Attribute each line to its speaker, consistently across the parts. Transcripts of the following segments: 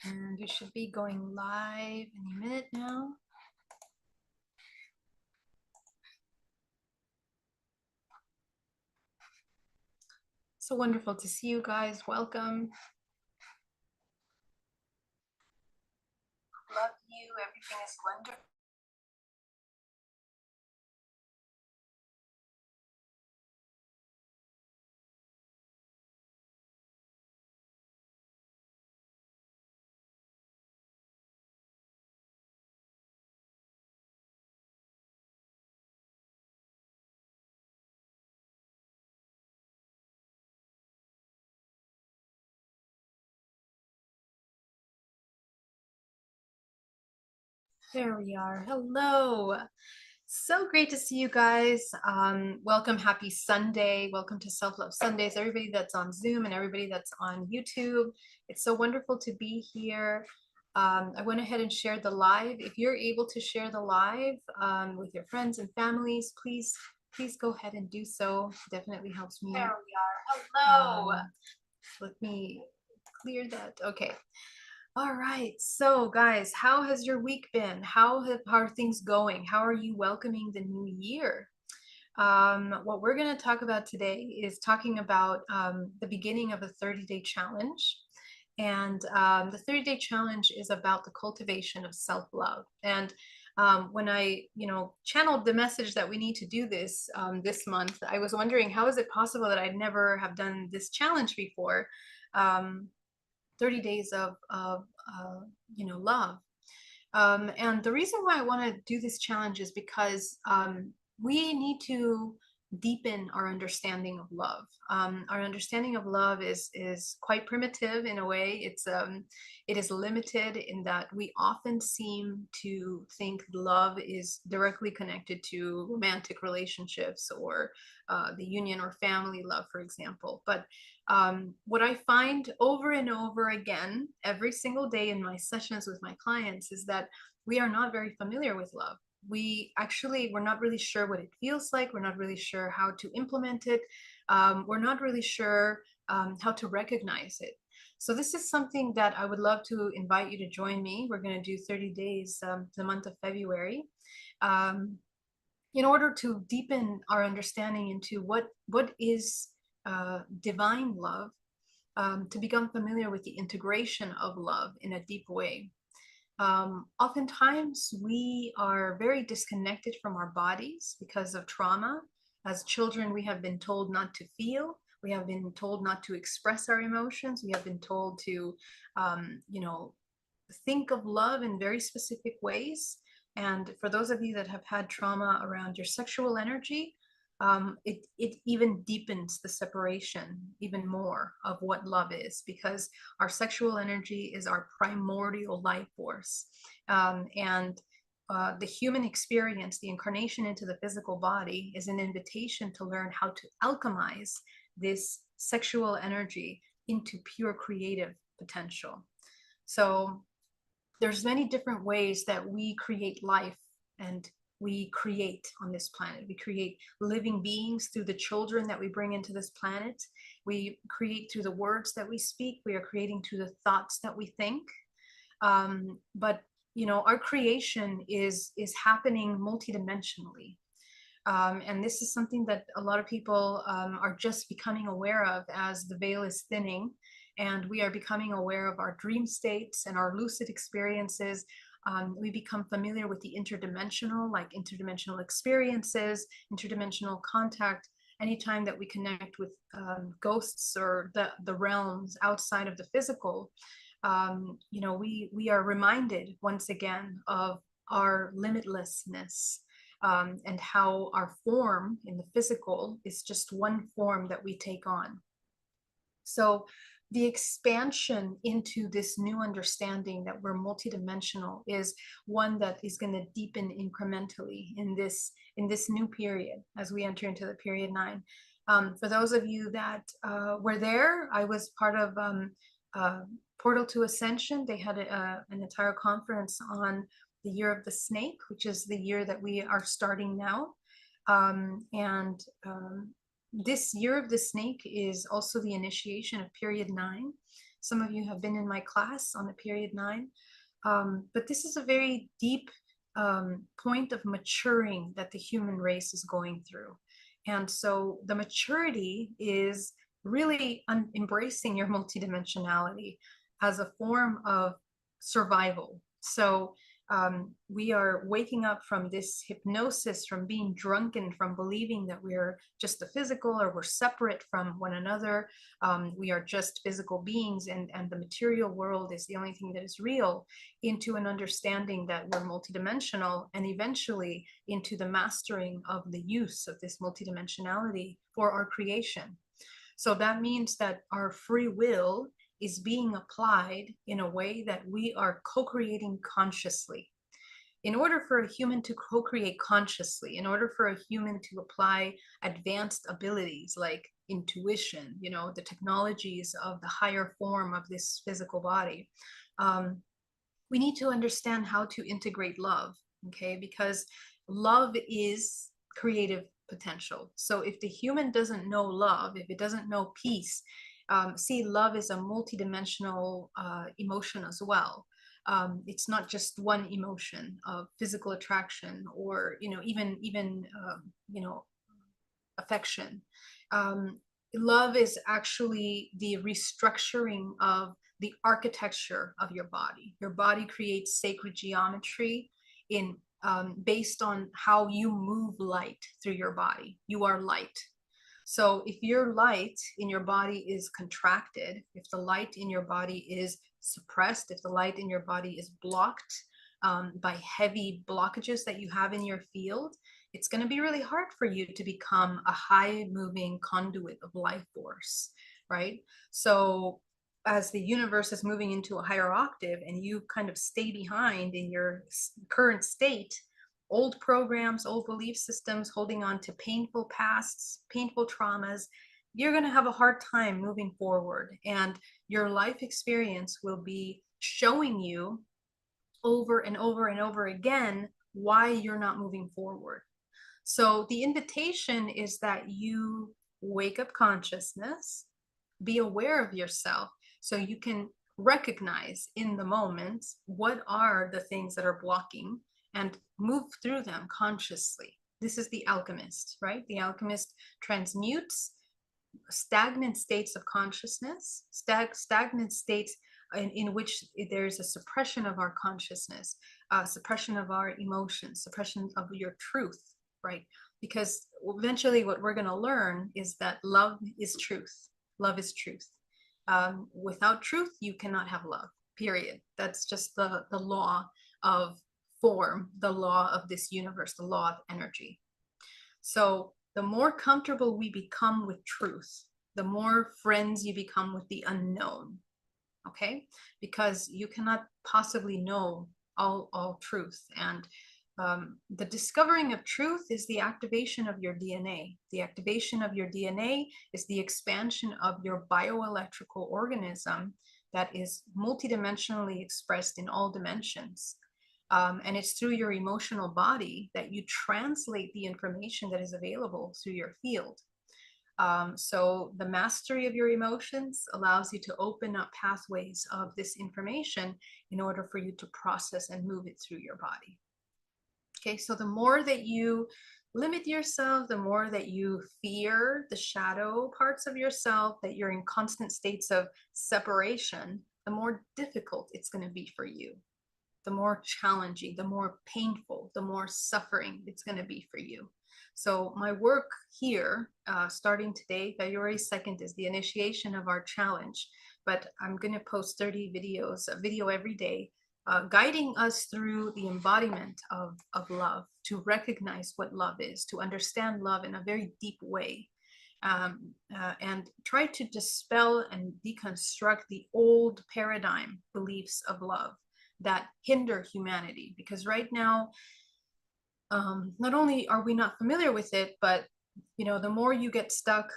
Speaker 1: And we should be going live any minute now. So wonderful to see you guys. Welcome. Love you. Everything is wonderful. There we are. Hello. So great to see you guys. Welcome. Happy Sunday. Welcome to Self Love Sundays. Everybody that's on Zoom and everybody that's on YouTube. It's so wonderful to be here. I went ahead and shared the live. If you're able to share the live with your friends and families, please go ahead and do so. Definitely helps me. There we are. Hello. Let me clear that. Okay. All right. So, guys, how has your week been? How are things going? How are you welcoming the new year? What we're going to talk about today is talking about the beginning of a 30-day challenge. And the 30-day challenge is about the cultivation of self-love. And when I, channeled the message that we need to do this this month, I was wondering, how is it possible that I'd never have done this challenge before? 30 days of love. And the reason why I want to do this challenge is because we need to deepen our understanding of love. Our understanding of love is quite primitive in a way. It is limited in that we often seem to think love is directly connected to romantic relationships or the union or family love, for example. But what I find over and over again every single day in my sessions with my clients is that we are not very familiar with love. We're not really sure what it feels like. We're not really sure how to implement it. We're not really sure how to recognize it. So this is something that I would love to invite you to join me. We're going to do 30 days the month of February in order to deepen our understanding into what is divine love, to become familiar with the integration of love in a deep way. Oftentimes we are very disconnected from our bodies because of trauma. As children, we have been told not to feel. We have been told not to express our emotions. We have been told to, think of love in very specific ways. And for those of you that have had trauma around your sexual energy, it even deepens the separation even more of what love is, because our sexual energy is our primordial life force. And the human experience, the incarnation into the physical body, is an invitation to learn how to alchemize this sexual energy into pure creative potential. So there's many different ways that we create life, and we create on this planet. We create living beings through the children that we bring into this planet. We create through the words that we speak. We are creating through the thoughts that we think. But our creation is happening multidimensionally. And this is something that a lot of people are just becoming aware of as the veil is thinning, and we are becoming aware of our dream states and our lucid experiences. We become familiar with the interdimensional, like interdimensional experiences, interdimensional contact. Anytime that we connect with ghosts or the realms outside of the physical, we are reminded once again of our limitlessness, and how our form in the physical is just one form that we take on. So the expansion into this new understanding that we're multidimensional is one that is going to deepen incrementally in this new period as we enter into the period 9. For those of you that were there, I was part of Portal to Ascension. They had an entire conference on the year of the snake, which is the year that we are starting now. This year of the snake is also the initiation of period 9. Some of you have been in my class on the period 9. But this is a very deep point of maturing that the human race is going through. And so the maturity is really embracing your multidimensionality as a form of survival. So we are waking up from this hypnosis, from being drunken, from believing that we're just the physical or we're separate from one another. We are just physical beings, and the material world is the only thing that is real, into an understanding that we're multidimensional, and eventually into the mastering of the use of this multidimensionality for our creation. So that means that our free will is being applied in a way that we are co-creating consciously. In order for a human to co-create consciously, in order for a human to apply advanced abilities like intuition, you know, the technologies of the higher form of this physical body, we need to understand how to integrate love, okay? Because love is creative potential. So if the human doesn't know love, if it doesn't know peace, see, love is a multidimensional emotion as well. It's not just one emotion of physical attraction, or even affection. Love is actually the restructuring of the architecture of your body. Your body creates sacred geometry in based on how you move light through your body. You are light. So if your light in your body is contracted, if the light in your body is suppressed, if the light in your body is blocked by heavy blockages that you have in your field, it's going to be really hard for you to become a high moving conduit of life force, right? So as the universe is moving into a higher octave and you kind of stay behind in your current state, old programs, old belief systems, holding on to painful pasts, painful traumas, you're going to have a hard time moving forward. And your life experience will be showing you over and over and over again why you're not moving forward. So the invitation is that you wake up consciousness, be aware of yourself, so you can recognize in the moment what are the things that are blocking and move through them consciously. This is the alchemist, right? The alchemist transmutes stagnant states of consciousness, stagnant states in which there's a suppression of our consciousness, suppression of our emotions, suppression of your truth, right? Because eventually what we're going to learn is that love is truth. Love is truth. Without truth, you cannot have love, period. That's just the law of form, the law of this universe, the law of energy. So the more comfortable we become with truth, the more friends you become with the unknown, okay? Because you cannot possibly know all truth. And the discovering of truth is the activation of your DNA. The activation of your DNA is the expansion of your bioelectrical organism that is multidimensionally expressed in all dimensions. And it's through your emotional body that you translate the information that is available through your field. So the mastery of your emotions allows you to open up pathways of this information in order for you to process and move it through your body. Okay, so the more that you limit yourself, the more that you fear the shadow parts of yourself, that you're in constant states of separation, the more difficult it's going to be for you. The more challenging, the more painful, the more suffering it's going to be for you. So my work here, starting today, February 2nd, is the initiation of our challenge. But I'm going to post 30 videos, a video every day, guiding us through the embodiment of love, to recognize what love is, to understand love in a very deep way, and try to dispel and deconstruct the old paradigm beliefs of love that hinder humanity. Because right now, not only are we not familiar with it, but the more you get stuck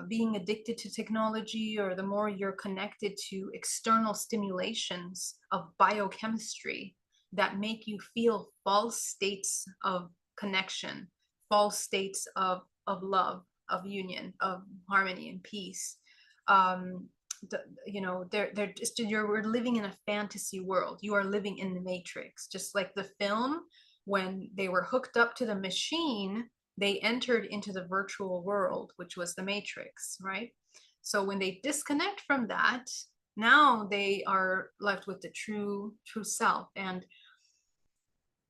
Speaker 1: being addicted to technology, or the more you're connected to external stimulations of biochemistry that make you feel false states of connection, false states of love, of union, of harmony and peace, you know, they're just, we're living in a fantasy world. You are living in the matrix, just like the film. When they were hooked up to the machine, they entered into the virtual world, which was the matrix, right? So when they disconnect from that, now they are left with the true self. And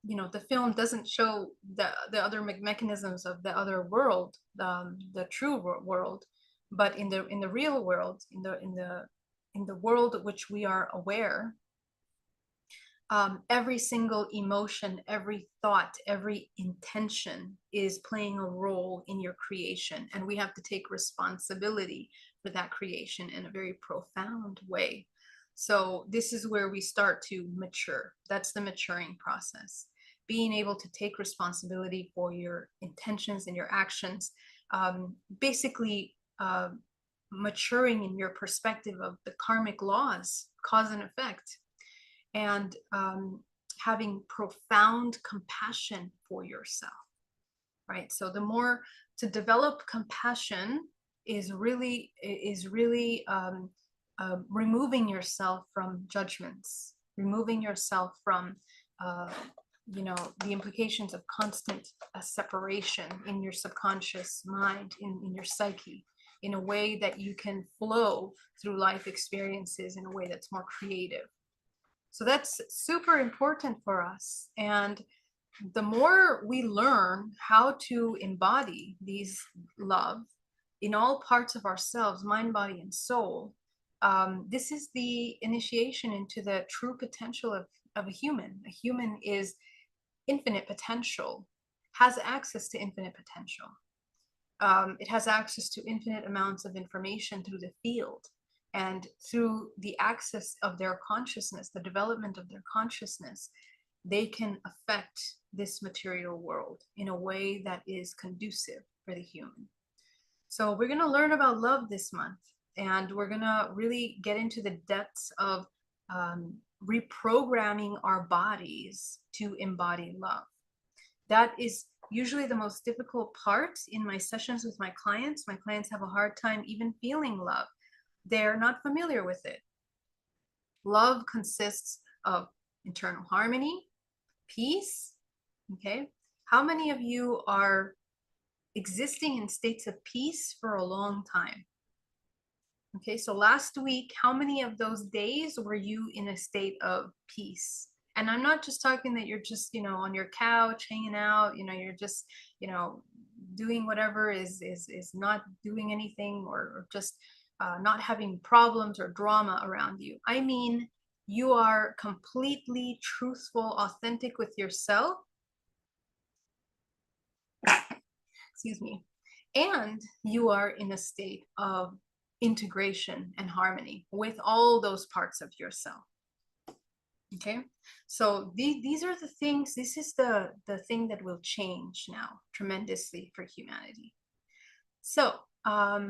Speaker 1: you know, the film doesn't show the other mechanisms of the other world, the true world, but in the real world, in the world which we are aware, every single emotion, every thought, every intention is playing a role in your creation, and we have to take responsibility for that creation in a very profound way. So this is where we start to mature. That's the maturing process. Being able to take responsibility for your intentions and your actions, basically maturing in your perspective of the karmic laws, cause and effect, and having profound compassion for yourself, right? So the more to develop compassion is really removing yourself from judgments, removing yourself from you know, the implications of constant separation in your subconscious mind, in your psyche, in a way that you can flow through life experiences in a way that's more creative. So that's super important for us. And the more we learn how to embody these love in all parts of ourselves, mind, body, and soul, this is the initiation into the true potential of a human. A human is infinite potential, has access to infinite potential. It has access to infinite amounts of information through the field. And through the access of their consciousness, the development of their consciousness, they can affect this material world in a way that is conducive for the human. So we're going to learn about love this month, and we're going to really get into the depths of reprogramming our bodies to embody love. That is usually the most difficult part in my sessions with my clients. My clients have a hard time even feeling love. They're not familiar with it. Love consists of internal harmony, peace. Okay. How many of you are existing in states of peace for a long time? Okay, so last week, how many of those days were you in a state of peace? And I'm not just talking that you're just, you know, on your couch hanging out, you know, you're just, you know, doing whatever is not doing anything, or just not having problems or drama around you. I mean, you are completely truthful, authentic with yourself. Excuse me. And you are in a state of integration and harmony with all those parts of yourself. Okay, so these are the things. This is the thing that will change now tremendously for humanity. So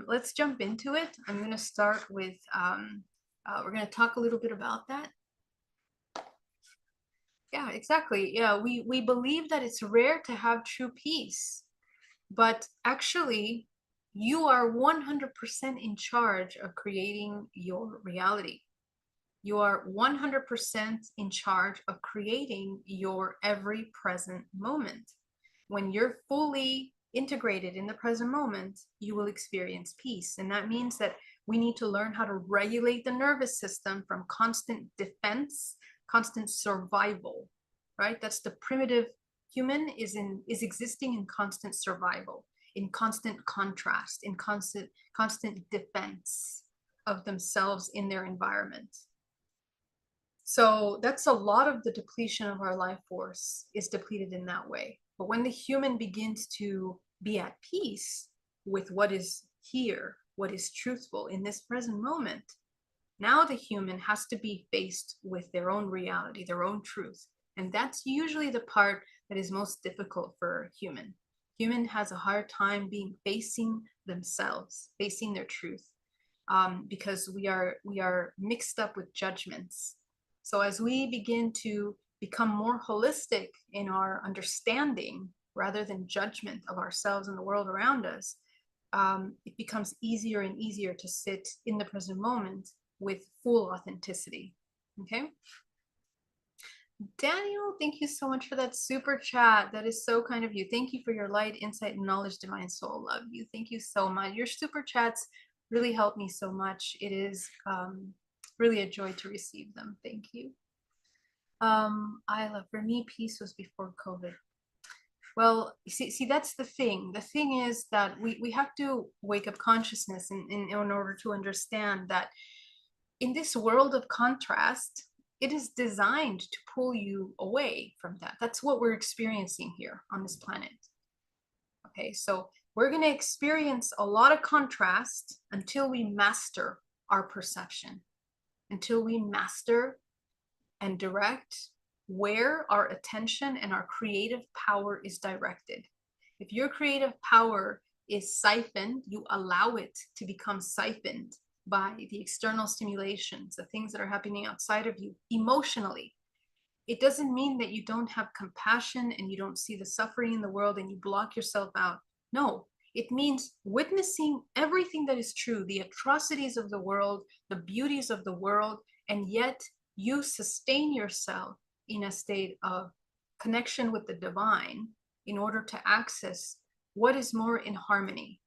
Speaker 1: let's jump into it. I'm going to start with we're going to talk a little bit about that. Yeah, exactly. Yeah, we believe that it's rare to have true peace, but actually you are 100% in charge of creating your reality. You are 100% in charge of creating your every present moment. When you're fully integrated in the present moment, you will experience peace. And that means that we need to learn how to regulate the nervous system from constant defense, constant survival, right? That's the primitive human is existing in constant survival, in constant contrast, in constant defense of themselves in their environment. So that's a lot of the depletion of our life force is depleted in that way. But when the human begins to be at peace with what is here, what is truthful in this present moment, now the human has to be faced with their own reality, their own truth. And that's usually the part that is most difficult for human. Human has a hard time facing themselves, facing their truth, because we are mixed up with judgments. So as we begin to become more holistic in our understanding rather than judgment of ourselves and the world around us, it becomes easier and easier to sit in the present moment with full authenticity. Okay. Daniel, thank you so much for that super chat. That is so kind of you. Thank you for your light, insight, and knowledge, divine soul. Love you. Thank you so much. Your super chats really help me so much. It is really a joy to receive them. Thank you. Isla, for me, peace was before COVID. Well, see, that's the thing. The thing is that we have to wake up consciousness in order to understand that in this world of contrast, it is designed to pull you away from that. That's what we're experiencing here on this planet. Okay, so we're going to experience a lot of contrast until we master our perception, until we master and direct where our attention and our creative power is directed. If your creative power is siphoned, you allow it to become siphoned by the external stimulations, the things that are happening outside of you emotionally. It doesn't mean that you don't have compassion and you don't see the suffering in the world and you block yourself out. No, it means witnessing everything that is true, the atrocities of the world, the beauties of the world, and yet you sustain yourself in a state of connection with the divine in order to access what is more in harmony.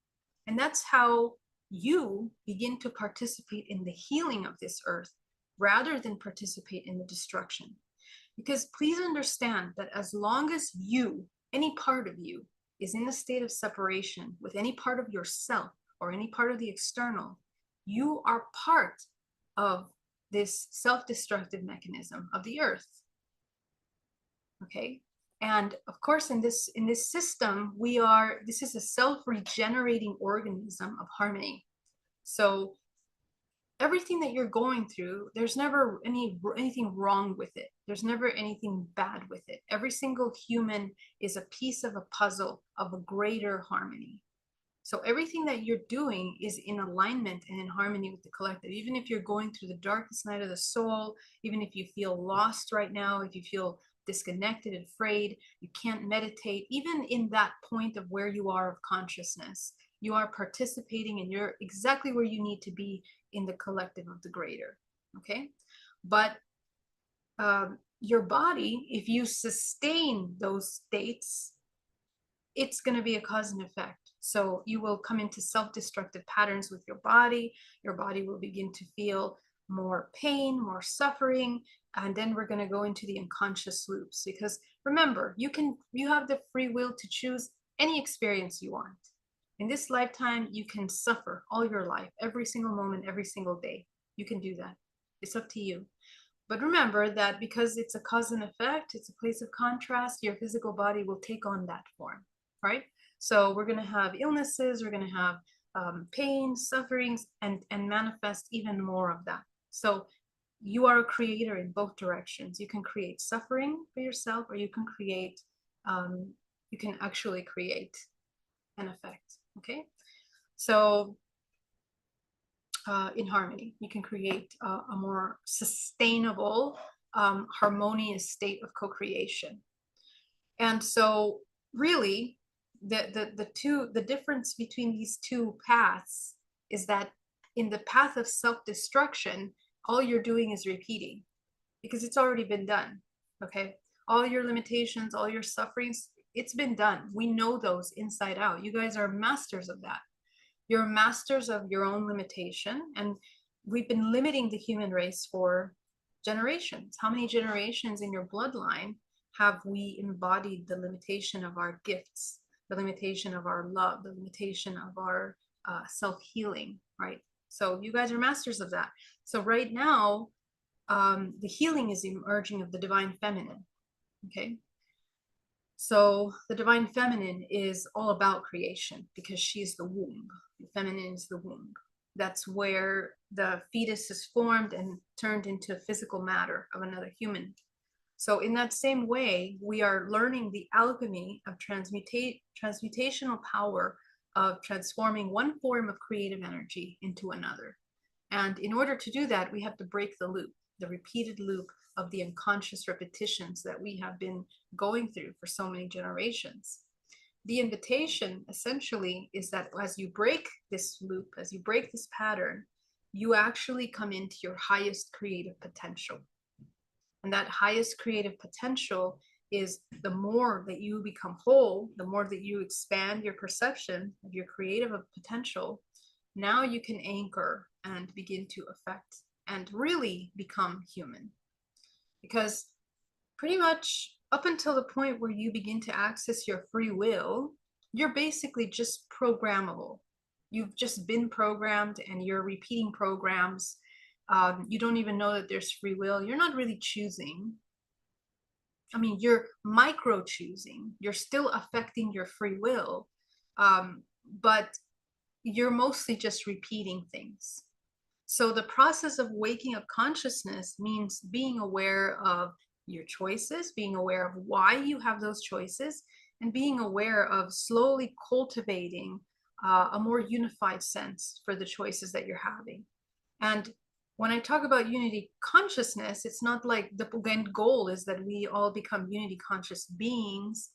Speaker 1: And that's how you begin to participate in the healing of this earth rather than participate in the destruction. Because please understand that as long as you, any part of you, is in a state of separation with any part of yourself or any part of the external, you are part of this self-destructive mechanism of the earth. Okay. And of course, in this system, this is a self-regenerating organism of harmony. So everything that you're going through, there's never anything wrong with it. There's never anything bad with it. Every single human is a piece of a puzzle of a greater harmony. So everything that you're doing is in alignment and in harmony with the collective. Even if you're going through the darkest night of the soul, even if you feel lost right now, if you feel disconnected, afraid, you can't meditate, even in that point of where you are of consciousness, you are participating and you're exactly where you need to be in the collective of the greater. Okay. But your body, if you sustain those states, it's going to be a cause and effect. So you will come into self-destructive patterns with your body. Your body will begin to feel more pain, more suffering, and then we're going to go into the unconscious loops. Because remember, you have the free will to choose any experience you want. In this lifetime, you can suffer all your life, every single moment, every single day. You can do that. It's up to you. But remember that because it's a cause and effect, it's a place of contrast, your physical body will take on that form, right? So we're going to have illnesses, we're going to have pain, sufferings, and manifest even more of that. So you are a creator in both directions. You can create suffering for yourself, or you can create, you can actually create an effect. Okay, so in harmony, you can create a more sustainable, harmonious state of co-creation. And so really the difference between these two paths is that in the path of self-destruction, all you're doing is repeating because it's already been done. Okay, all your limitations, all your sufferings, it's been done. We know those inside out. You guys are masters of that. You're masters of your own limitation, and we've been limiting the human race for generations. How many generations in your bloodline have we embodied the limitation of our gifts, the limitation of our love, the limitation of our self-healing, right? So you guys are masters of that. So right now, the healing is emerging of the divine feminine, okay? So the divine feminine is all about creation because she's the womb. The feminine is the womb. That's where the fetus is formed and turned into physical matter of another human. So in that same way, we are learning the alchemy of transmutational power of transforming one form of creative energy into another. And in order to do that, we have to break the loop, the repeated loop of the unconscious repetitions that we have been going through for so many generations. the invitation essentially is that as you break this loop, as you break this pattern, you actually come into your highest creative potential. And that highest creative potential is the more that you become whole, the more that you expand your perception of your creative potential, now you can anchor and begin to affect and really become human. Because pretty much up until the point where you begin to access your free will, you're basically just programmable. You've just been programmed and you're repeating programs. You don't even know that there's free will. You're not really choosing. I mean, you're micro choosing. You're still affecting your free will, but you're mostly just repeating things. So the process of waking up consciousness means being aware of your choices, being aware of why you have those choices, and being aware of slowly cultivating a more unified sense for the choices that you're having. And when I talk about unity consciousness, it's not like the end goal is that we all become unity conscious beings,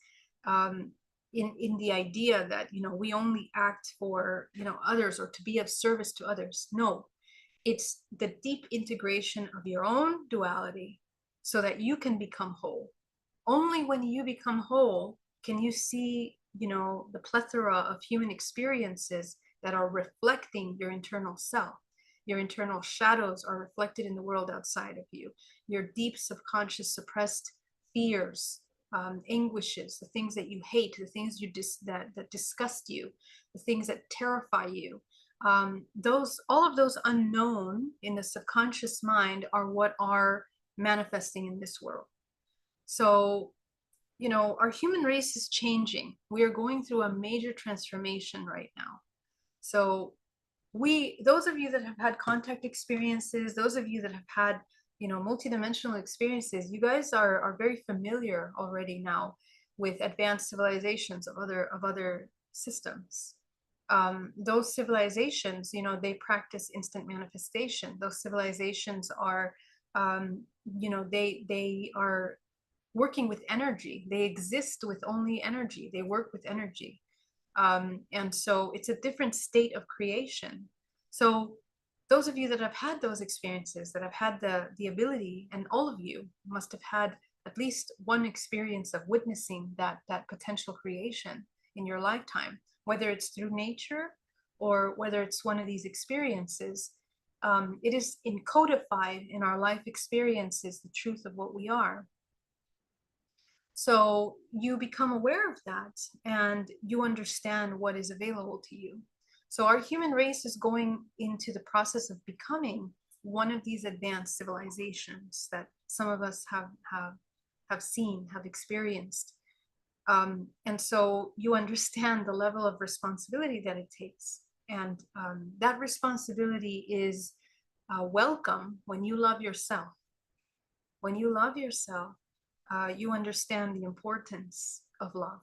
Speaker 1: in the idea that, you know, we only act for, you know, others or to be of service to others. No, it's the deep integration of your own duality so that you can become whole. Only when you become whole can you see, you know, the plethora of human experiences that are reflecting your internal self. Your internal shadows are reflected in the world outside of you. Your deep subconscious suppressed fears, anguishes, the things that you hate, the things that disgust you, the things that terrify you. All of those unknown in the subconscious mind are what are manifesting in this world. So, you know, our human race is changing. We are going through a major transformation right now. So those of you that have had contact experiences, those of you that have had, you know, multidimensional experiences, you guys are very familiar already now with advanced civilizations of other systems. Those civilizations, you know, they practice instant manifestation. Those civilizations are, you know, they are working with energy. They exist with only energy. They work with energy. And so it's a different state of creation. So those of you that have had those experiences, that have had the ability, and all of you must have had at least one experience of witnessing that potential creation in your lifetime, whether it's through nature or whether it's one of these experiences. It is encodified in our life experiences, the truth of what we are. So you become aware of that and you understand what is available to you. So our human race is going into the process of becoming one of these advanced civilizations that some of us have seen, have experienced. And so you understand the level of responsibility that it takes. And that responsibility is welcome when you love yourself. When you love yourself, you understand the importance of love.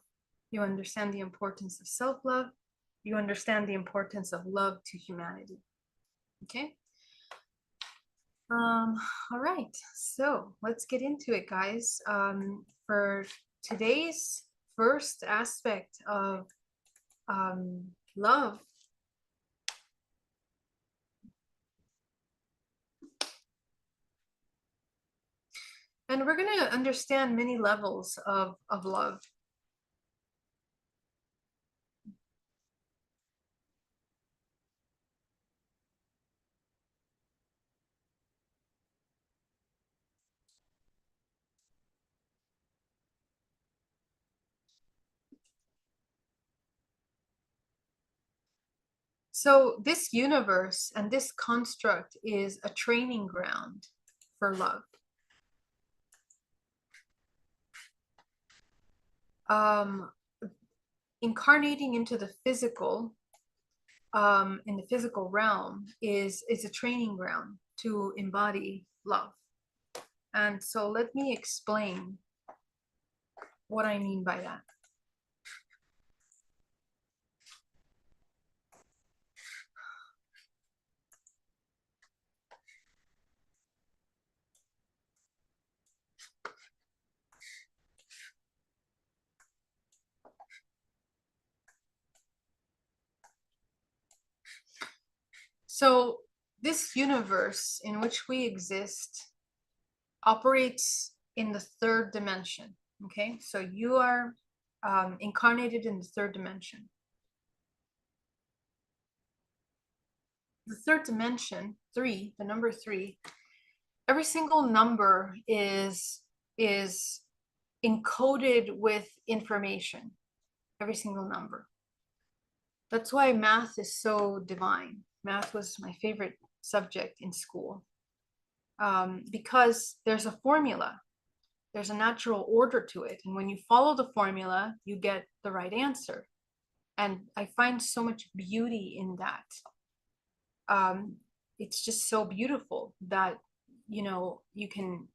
Speaker 1: You understand the importance of self-love. You understand the importance of love to humanity. Okay? All right, so let's get into it, guys. For today's first aspect of love, and we're going to understand many levels of love. So this universe and this construct is a training ground for love. Incarnating into the physical, in the physical realm, is a training ground to embody love. And so let me explain what I mean by that. So this universe in which we exist operates in the third dimension. Okay, so you are incarnated in the third dimension. The third dimension, three, the number three, every single number is encoded with information, every single number. That's why math is so divine. Math was my favorite subject in school, because there's a formula, there's a natural order to it. And when you follow the formula, you get the right answer. And I find so much beauty in that. It's just so beautiful that, you can,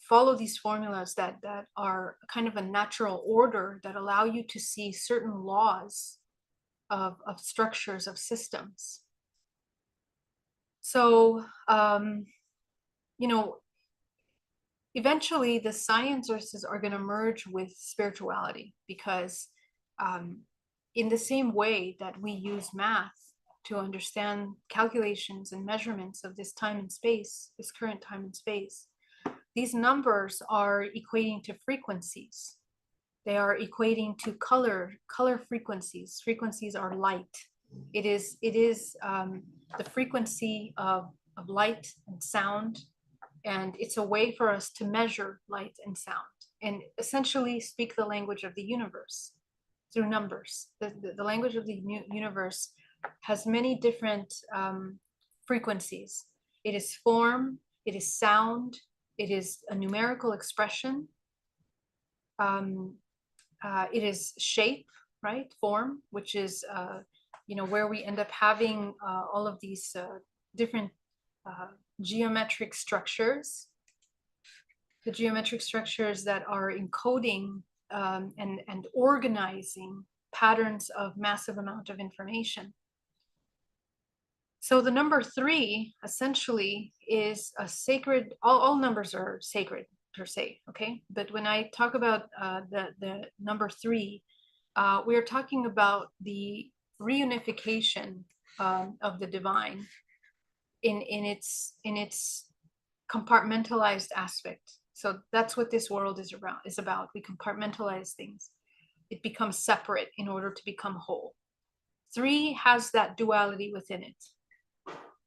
Speaker 1: follow these formulas that are kind of a natural order that allow you to see certain laws of structures, of systems. So, eventually the sciences are going to merge with spirituality, because in the same way that we use math to understand calculations and measurements of this time and space, this current time and space, these numbers are equating to frequencies. They are equating to color frequencies. Frequencies are light. It is the frequency of light and sound, and it's a way for us to measure light and sound and essentially speak the language of the universe through numbers. The language of the universe has many different frequencies. It is form, it is sound, it is a numerical expression. It is shape, right? Form, which is, where we end up having all of these different geometric structures. The geometric structures that are encoding and organizing patterns of massive amount of information. So the number three essentially is a sacred, all numbers are sacred per se, okay? But when I talk about the number three, we are talking about the reunification of the divine in its compartmentalized aspect. So that's what this world is about. We compartmentalize things. It becomes separate in order to become whole. Three has that duality within it.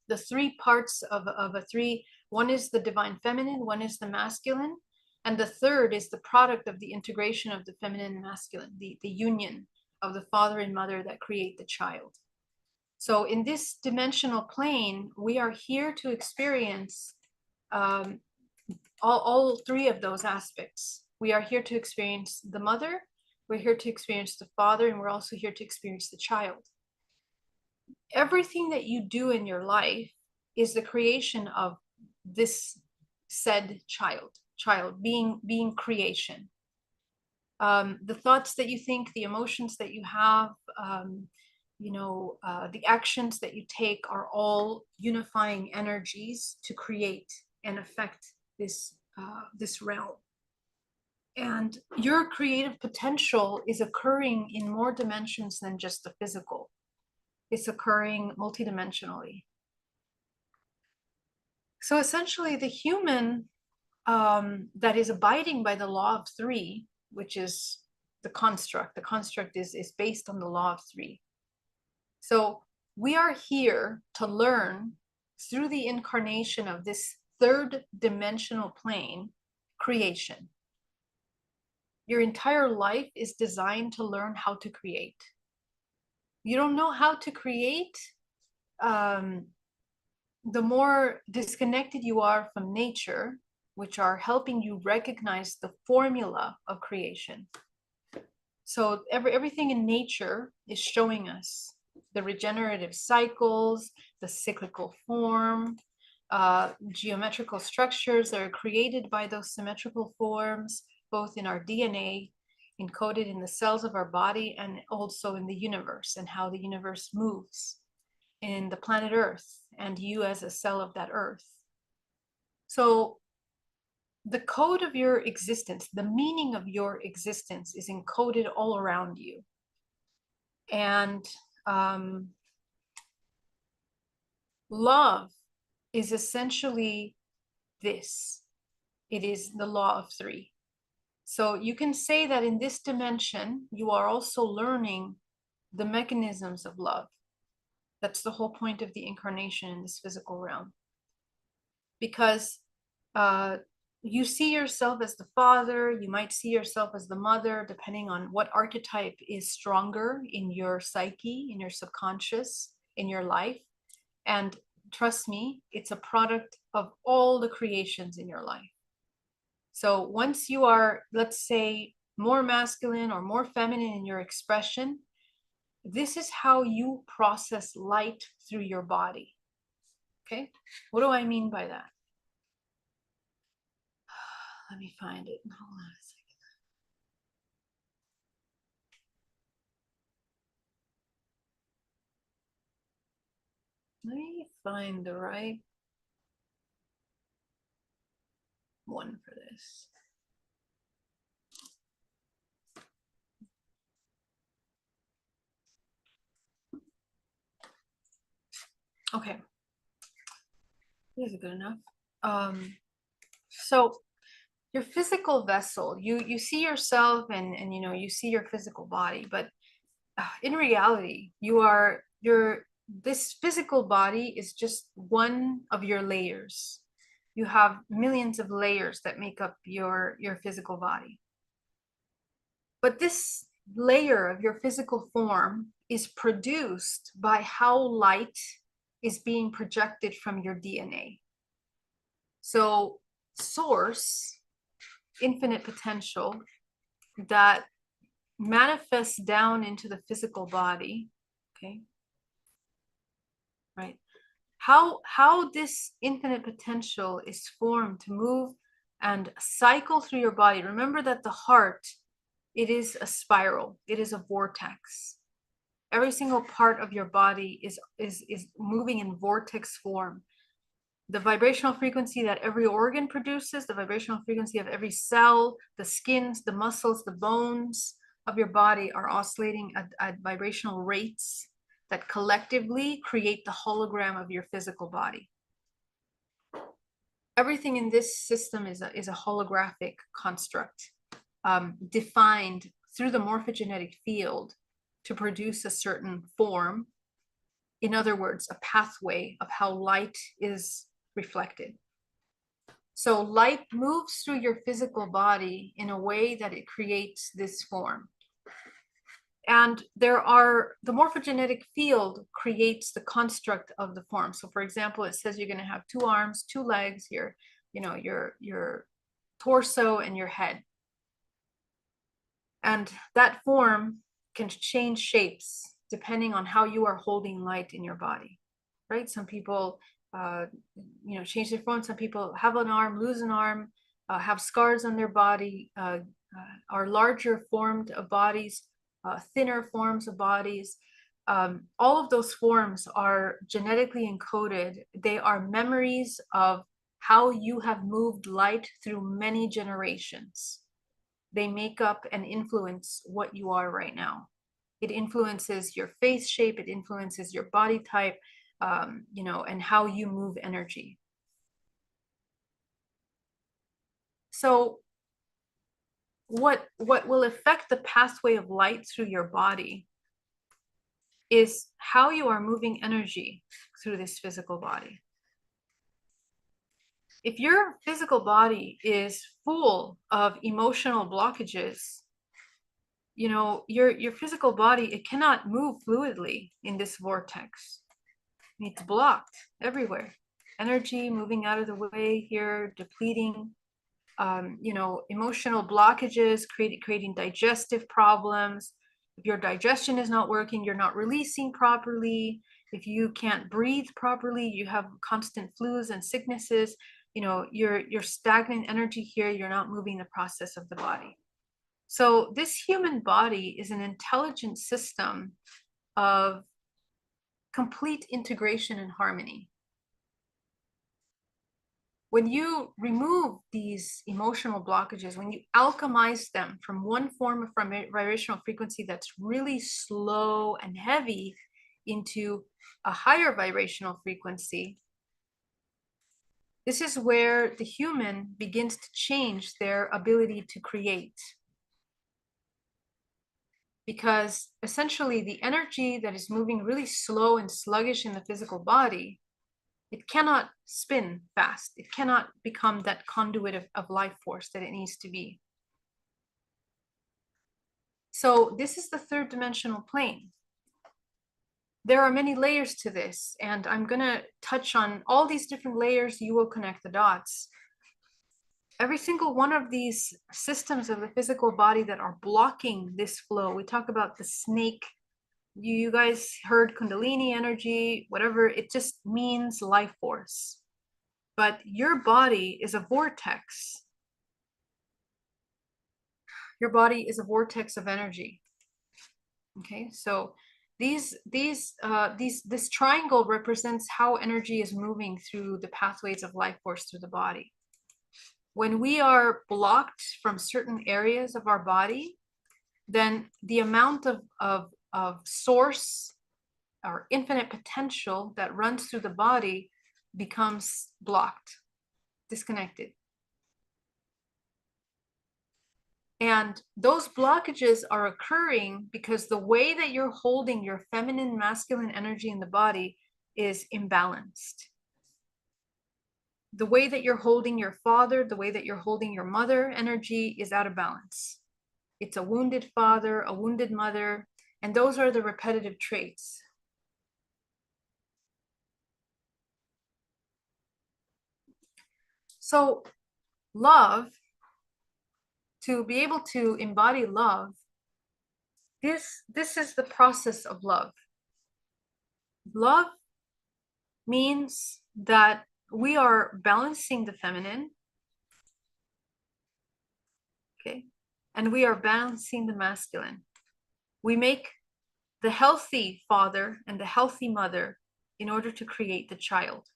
Speaker 1: The three parts of a three, one is the divine feminine, one is the masculine, and the third is the product of the integration of the feminine and masculine, the union of the father and mother that create the child. So in this dimensional plane, we are here to experience all three of those aspects. We are here to experience the mother, we're here to experience the father, and we're also here to experience the child. Everything that you do in your life is the creation of this said child being creation. The thoughts that you think, the emotions that you have, the actions that you take are all unifying energies to create and affect this realm. And your creative potential is occurring in more dimensions than just the physical. It's occurring multidimensionally. So essentially, the human that is abiding by the law of three, which is the construct is based on the law of three. So we are here to learn through the incarnation of this third dimensional plane, creation. Your entire life is designed to learn how to create. You don't know how to create, the more disconnected you are from nature, which are helping you recognize the formula of creation. So everything in nature is showing us the regenerative cycles, the cyclical form, geometrical structures that are created by those symmetrical forms, both in our DNA, encoded in the cells of our body, and also in the universe, and how the universe moves in the planet Earth, and you as a cell of that Earth. So the code of your existence, the meaning of your existence is encoded all around you. And Love is essentially this. It is the law of three. So you can say that in this dimension, you are also learning the mechanisms of love. That's the whole point of the incarnation in this physical realm. Because you see yourself as the father, you might see yourself as the mother, depending on what archetype is stronger in your psyche, in your subconscious, in your life. And trust me, it's a product of all the creations in your life. So once you are, let's say, more masculine or more feminine in your expression, this is how you process light through your body. Okay, what do I mean by that? Let me find it. Hold on a second. Let me find the right one for this. Okay, this is good enough. So your physical vessel, you see yourself and you know you see your physical body, but in reality, this physical body is just one of your layers. You have millions of layers that make up your physical body. But this layer of your physical form is produced by how light is being projected from your DNA. So source, infinite potential that manifests down into the physical body, okay? Right? How this infinite potential is formed to move and cycle through your body. Remember that the heart, it is a spiral, it is a vortex. Every single part of your body is moving in vortex form. The vibrational frequency that every organ produces, the vibrational frequency of every cell, the skins, the muscles, the bones of your body are oscillating at vibrational rates that collectively create the hologram of your physical body. Everything in this system is a holographic construct, defined through the morphogenetic field to produce a certain form. In other words, a pathway of how light is reflected. So light moves through your physical body in a way that it creates this form. And the morphogenetic field creates the construct of the form. So for example, it says you're going to have 2 arms, 2 legs, your torso and your head. And that form can change shapes depending on how you are holding light in your body, right? Some people, change their form. Some people have an arm, lose an arm, have scars on their body, are larger formed of bodies, thinner forms of bodies. All of those forms are genetically encoded. They are memories of how you have moved light through many generations. They make up and influence what you are right now. It influences your face shape, it influences your body type, and how you move energy. So what will affect the pathway of light through your body is how you are moving energy through this physical body. If your physical body is full of emotional blockages, your physical body, it cannot move fluidly in this vortex. It's blocked everywhere. Energy moving out of the way here, depleting. Emotional blockages, creating digestive problems. If your digestion is not working, you're not releasing properly. If you can't breathe properly, you have constant flus and sicknesses. You're stagnant energy here. You're not moving the process of the body. So this human body is an intelligent system of complete integration and harmony. When you remove these emotional blockages, when you alchemize them from one form of vibrational frequency that's really slow and heavy into a higher vibrational frequency, this is where the human begins to change their ability to create. Because essentially the energy that is moving really slow and sluggish in the physical body, it cannot spin fast. It cannot become that conduit of life force that it needs to be. So this is the third dimensional plane. There are many layers to this, and I'm going to touch on all these different layers. You will connect the dots. Every single one of these systems of the physical body that are blocking this flow, we talk about the snake. You guys heard Kundalini energy, whatever, it just means life force. But your body is a vortex. Your body is a vortex of energy. Okay, so this triangle represents how energy is moving through the pathways of life force through the body. When we are blocked from certain areas of our body, then the amount of source or infinite potential that runs through the body becomes blocked, disconnected. And those blockages are occurring because the way that you're holding your feminine, masculine energy in the body is imbalanced. The way that you're holding your father, the way that you're holding your mother energy is out of balance. It's a wounded father, a wounded mother, and those are the repetitive traits. So love, to be able to embody love, this is the process of love. Love means that we are balancing the feminine, okay, and we are balancing the masculine. We make the healthy father and the healthy mother in order to create the child.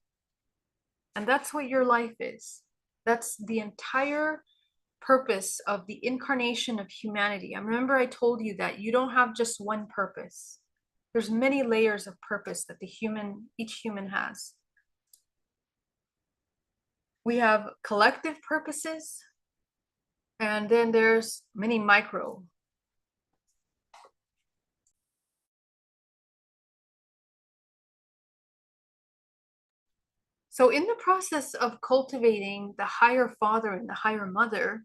Speaker 1: And that's what your life is. That's the entire purpose of the incarnation of humanity. I remember I told you that you don't have just one purpose. There's many layers of purpose that each human has. We have collective purposes, and then there's many micro. So in the process of cultivating the higher father and the higher mother,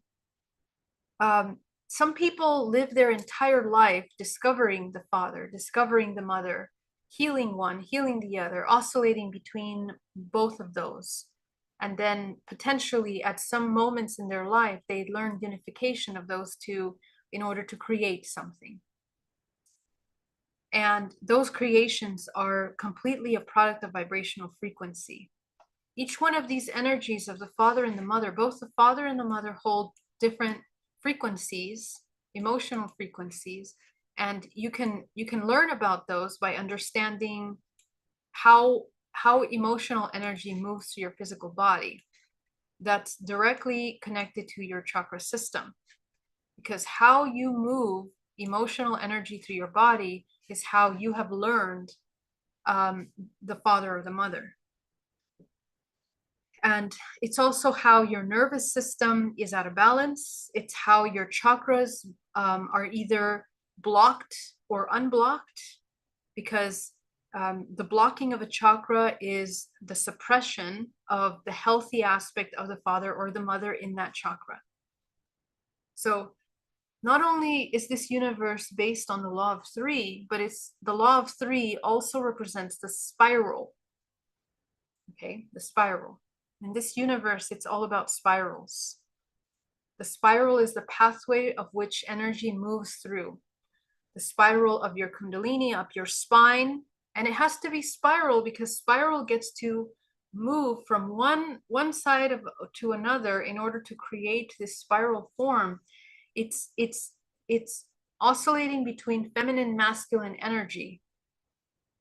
Speaker 1: some people live their entire life discovering the father, discovering the mother, healing one, healing the other, oscillating between both of those. And then potentially at some moments in their life, they learn unification of those two in order to create something. And those creations are completely a product of vibrational frequency. Each one of these energies of the father and the mother, both the father and the mother hold different frequencies, emotional frequencies, and you can learn about those by understanding how emotional energy moves through your physical body. That's directly connected to your chakra system, because how you move emotional energy through your body is how you have learned the father or the mother. And it's also how your nervous system is out of balance. It's how your chakras are either blocked or unblocked, because the blocking of a chakra is the suppression of the healthy aspect of the father or the mother in that chakra. So not only is this universe based on the law of three, but it's the law of three also represents the spiral. Okay, the spiral. In this universe, it's all about spirals. The spiral is the pathway of which energy moves through. The spiral of your Kundalini up your spine. And it has to be spiral because spiral gets to move from one side to another in order to create this spiral form. It's oscillating between feminine, masculine energy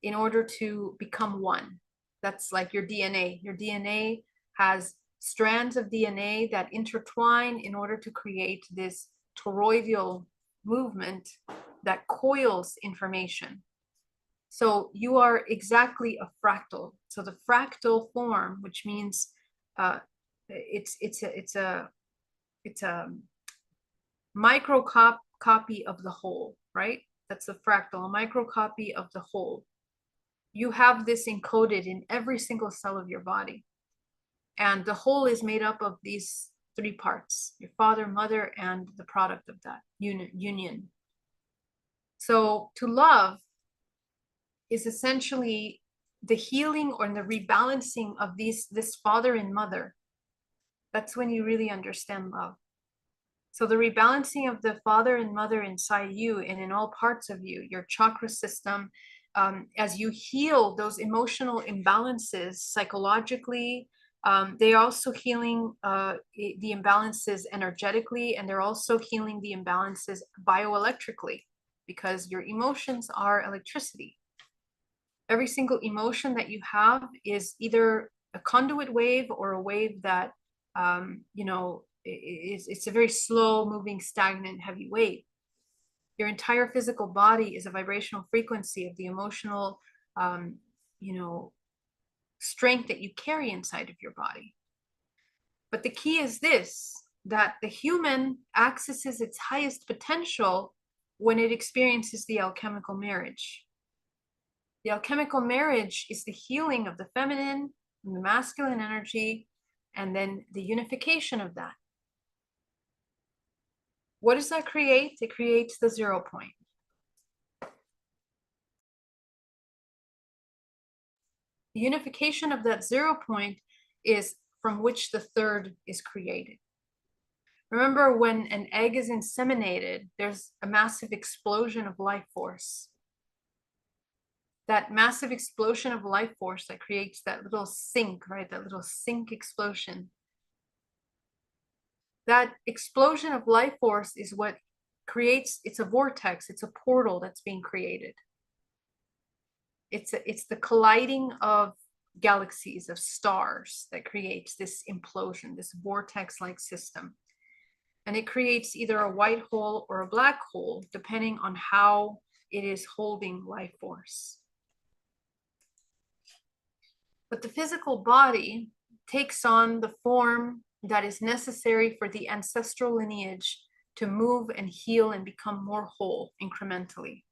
Speaker 1: in order to become one. That's like your DNA. Your DNA has strands of DNA that intertwine in order to create this toroidal movement that coils information. So you are exactly a fractal. So the fractal form, which means it's a micro copy of the whole, right? That's a fractal, a micro copy of the whole. You have this encoded in every single cell of your body. And the whole is made up of these three parts: your father, mother, and the product of that union. So to love is essentially the healing or the rebalancing of this father and mother. That's when you really understand love. So the rebalancing of the father and mother inside you and in all parts of you, your chakra system, as you heal those emotional imbalances psychologically, they're also healing the imbalances energetically, and they're also healing the imbalances bioelectrically, because your emotions are electricity. Every single emotion that you have is either a conduit wave or a wave that, it's a very slow moving, stagnant, heavy wave. Your entire physical body is a vibrational frequency of the emotional, strength that you carry inside of your body. But the key is this, that the human accesses its highest potential when it experiences the alchemical marriage. The alchemical marriage is the healing of the feminine and the masculine energy, and then the unification of that. What does that create? It creates the 0 point. The unification of that 0 point is from which the third is created. Remember, when an egg is inseminated, there's a massive explosion of life force. That massive explosion of life force that creates that little sink, right? That little sink explosion. That explosion of life force is what creates, it's a vortex, it's a portal that's being created. It's the colliding of galaxies, of stars, that creates this implosion, this vortex-like system. And it creates either a white hole or a black hole, depending on how it is holding life force. But the physical body takes on the form that is necessary for the ancestral lineage to move and heal and become more whole incrementally.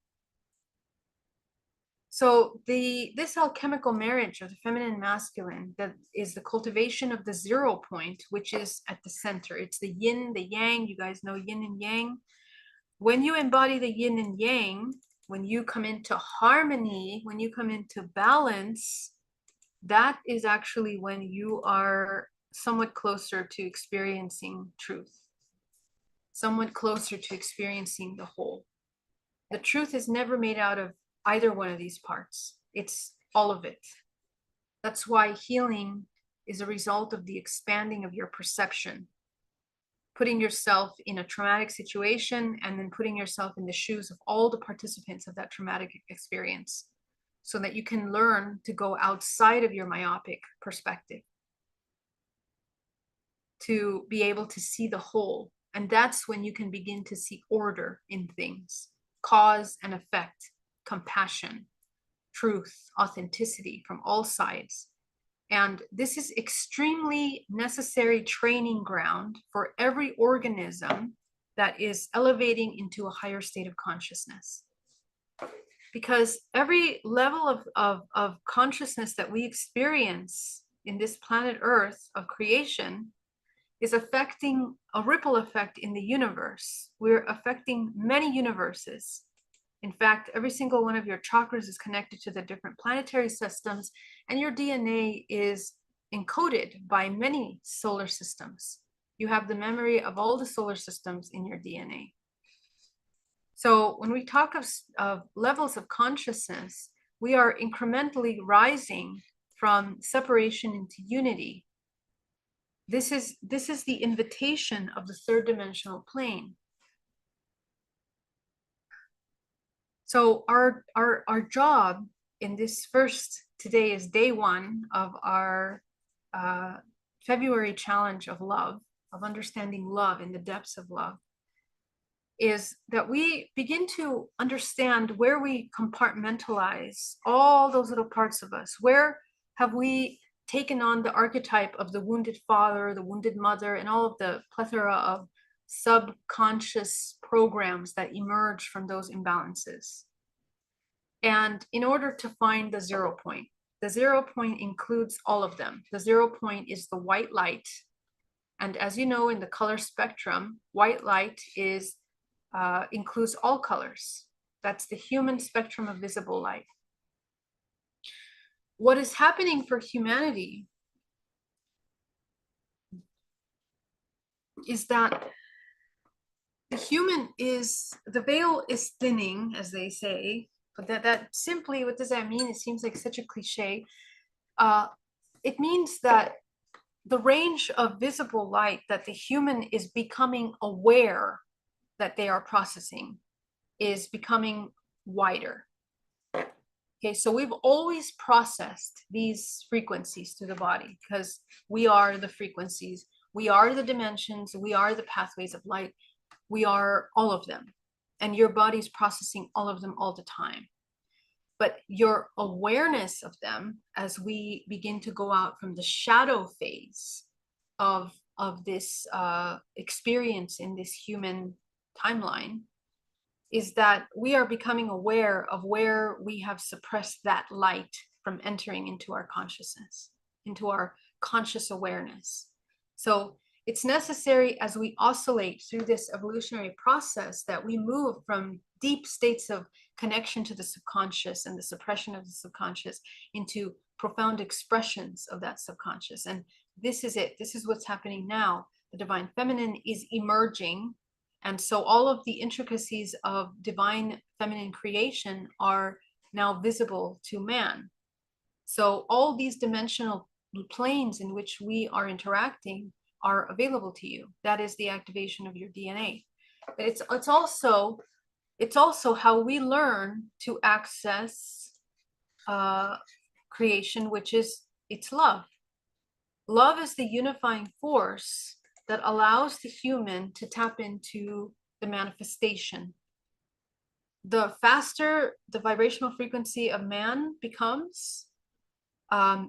Speaker 1: So this alchemical marriage of the feminine and masculine, that is the cultivation of the 0 point, which is at the center. It's the yin, the yang. You guys know yin and yang. When you embody the yin and yang, when you come into harmony, when you come into balance, that is actually when you are somewhat closer to experiencing truth, somewhat closer to experiencing the whole. The truth is never made out of either one of these parts. It's all of it. That's why healing is a result of the expanding of your perception, putting yourself in a traumatic situation and then putting yourself in the shoes of all the participants of that traumatic experience, so that you can learn to go outside of your myopic perspective, to be able to see the whole. And that's when you can begin to see order in things, cause and effect, compassion, truth, authenticity from all sides. And this is extremely necessary training ground for every organism that is elevating into a higher state of consciousness. Because every level of consciousness that we experience in this planet Earth of creation is affecting a ripple effect in the universe. We're affecting many universes. In fact, every single one of your chakras is connected to the different planetary systems, and your DNA is encoded by many solar systems. You have the memory of all the solar systems in your DNA. So when we talk of levels of consciousness, we are incrementally rising from separation into unity. This is the invitation of the third dimensional plane. So our job in this today is day 1 of our February challenge of love, of understanding love in the depths of love. is that we begin to understand where we compartmentalize all those little parts of us. Where have we taken on the archetype of the wounded father, the wounded mother, and all of the plethora of subconscious programs that emerge from those imbalances? And in order to find the 0 point, the 0 point includes all of them. The 0 point is the white light. And as you know, in the color spectrum, white light is includes all colors. That's the human spectrum of visible light. What is happening for humanity is that the veil is thinning, as they say, but that simply, what does that mean? It seems like such a cliche. It means that the range of visible light that the human is becoming aware that they are processing is becoming wider. Okay, so we've always processed these frequencies through the body because we are the frequencies, we are the dimensions, we are the pathways of light, we are all of them. And your body's processing all of them all the time. But your awareness of them, as we begin to go out from the shadow phase of this experience in this human timeline, is that we are becoming aware of where we have suppressed that light from entering into our consciousness, into our conscious awareness. So it's necessary, as we oscillate through this evolutionary process, that we move from deep states of connection to the subconscious and the suppression of the subconscious into profound expressions of that subconscious. And this is it. This is what's happening now. The divine feminine is emerging. And so all of the intricacies of divine feminine creation are now visible to man. So all these dimensional planes in which we are interacting are available to you. That is the activation of your DNA. But it's also how we learn to access creation, which is it's love. Love is the unifying force that allows the human to tap into the manifestation. The faster the vibrational frequency of man becomes,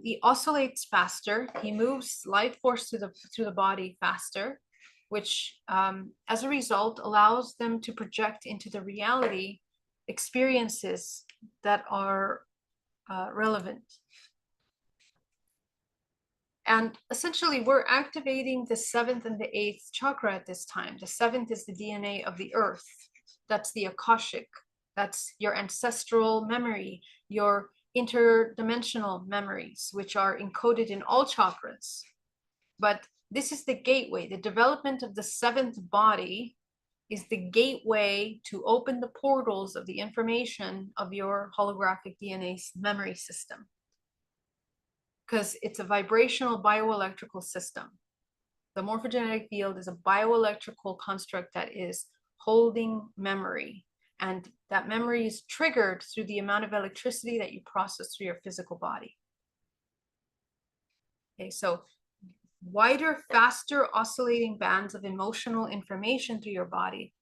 Speaker 1: he oscillates faster, he moves life force through the body faster, which as a result allows them to project into the reality experiences that are relevant. And essentially, we're activating the 7th and the 8th chakra at this time. The 7th is the DNA of the earth. That's the Akashic. That's your ancestral memory, your interdimensional memories, which are encoded in all chakras. But this is the gateway. The development of the 7th body is the gateway to open the portals of the information of your holographic DNA memory system, because it's a vibrational bioelectrical system. The morphogenetic field is a bioelectrical construct that is holding memory, and that memory is triggered through the amount of electricity that you process through your physical body. Okay, so wider, faster oscillating bands of emotional information through your body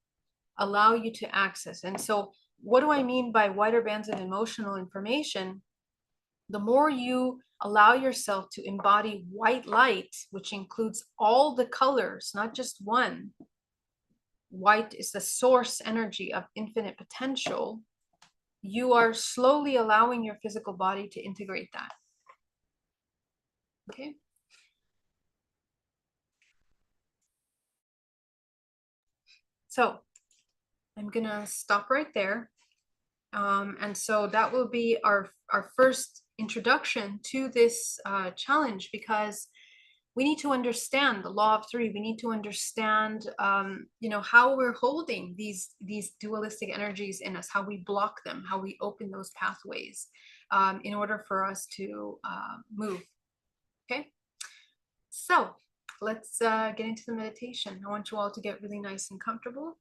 Speaker 1: allow you to access. And so what do I mean by wider bands of emotional information? The more you allow yourself to embody white light, which includes all the colors, not just one. White is the source energy of infinite potential. You are slowly allowing your physical body to integrate that. Okay. So I'm gonna stop right there. And so that will be our first introduction to this challenge, because we need to understand the law of 3. We need to understand, how we're holding these dualistic energies in us, how we block them, how we open those pathways in order for us to move. Okay, so let's get into the meditation. I want you all to get really nice and comfortable.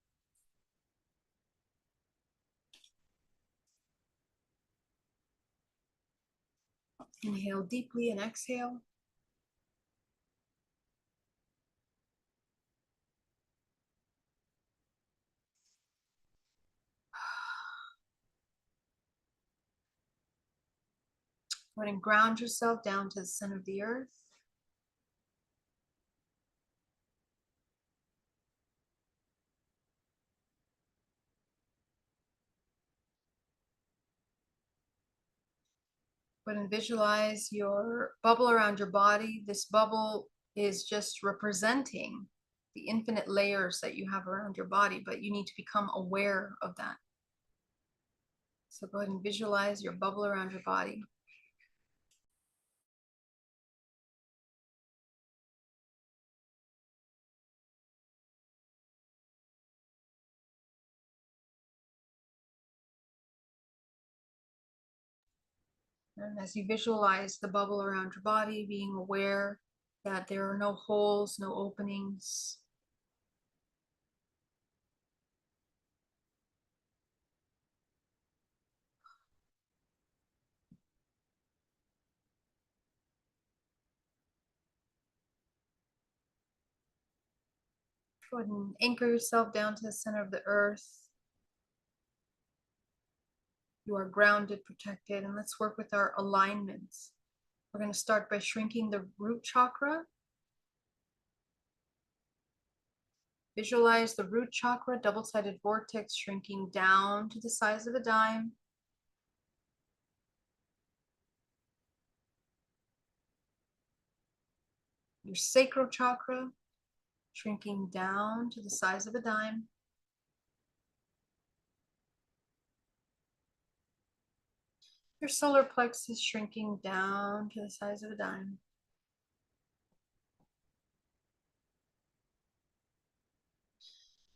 Speaker 1: Inhale deeply and exhale. Go ahead and ground yourself down to the center of the earth. Go ahead and visualize your bubble around your body. This bubble is just representing the infinite layers that you have around your body, but you need to become aware of that. So go ahead and visualize your bubble around your body. And as you visualize the bubble around your body, being aware that there are no holes, no openings. Go ahead and anchor yourself down to the center of the earth. You are grounded, protected, and let's work with our alignments. We're going to start by shrinking the root chakra. Visualize the root chakra, double-sided vortex, shrinking down to the size of a dime. Your sacral chakra, shrinking down to the size of a dime. Your solar plexus, shrinking down to the size of a dime.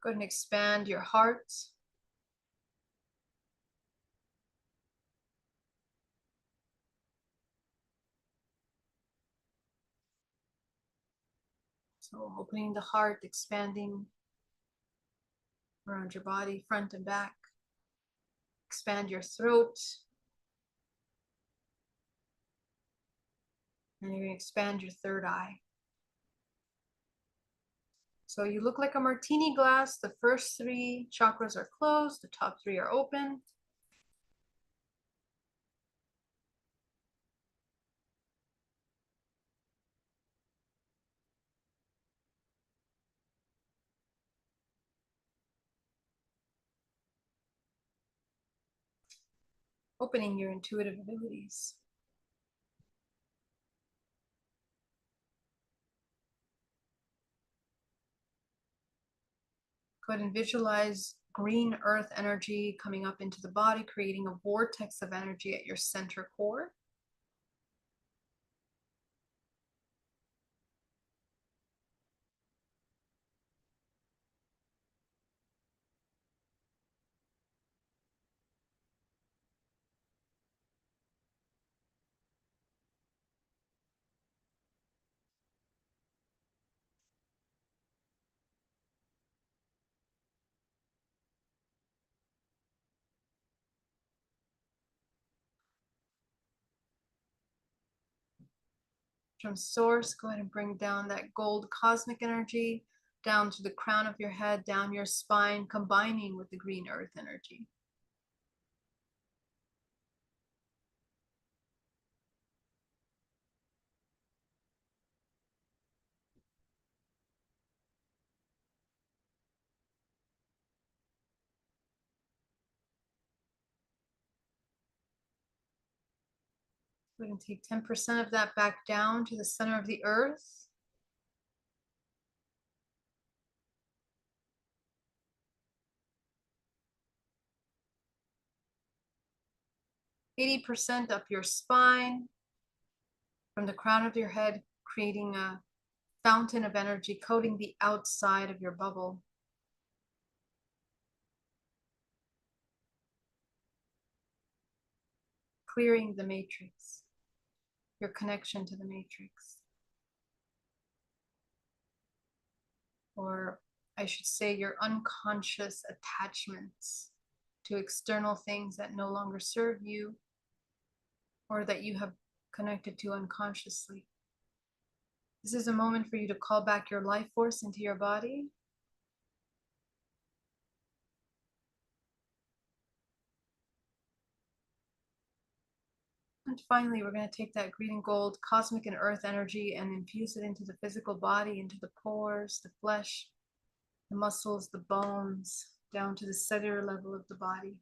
Speaker 1: Go ahead and expand your heart. So opening the heart, expanding around your body, front and back. Expand your throat. And you're going to expand your third eye. So you look like a martini glass. The first three chakras are closed. The top three are open. Opening your intuitive abilities. Go ahead and visualize green earth energy coming up into the body, creating a vortex of energy at your center core. From source, go ahead and bring down that gold cosmic energy down to the crown of your head, down your spine, combining with the green earth energy. We're going to take 10% of that back down to the center of the earth. %, up your spine, from the crown of your head, creating a fountain of energy, coating the outside of your bubble. Clearing the matrix, your connection to the matrix. Or I should say your unconscious attachments to external things that no longer serve you or that you have connected to unconsciously. This is a moment for you to call back your life force into your body. And finally, we're going to take that green and gold cosmic and earth energy and infuse it into the physical body, into the pores, the flesh, the muscles, the bones, down to the cellular level of the body.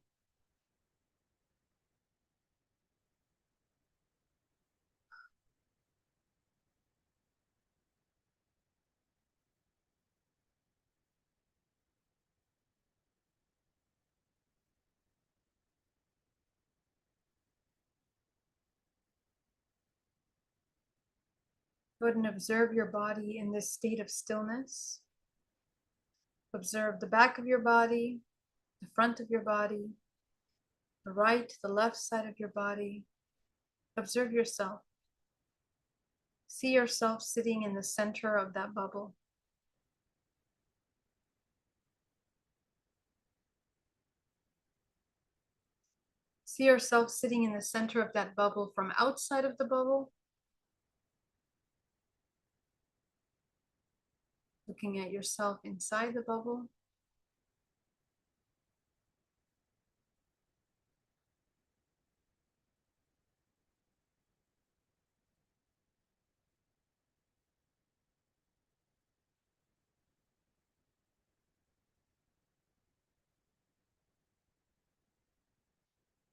Speaker 1: Go ahead and observe your body in this state of stillness. Observe the back of your body, the front of your body, the right, the left side of your body. Observe yourself. See yourself sitting in the center of that bubble. See yourself sitting in the center of that bubble from outside of the bubble, looking at yourself inside the bubble.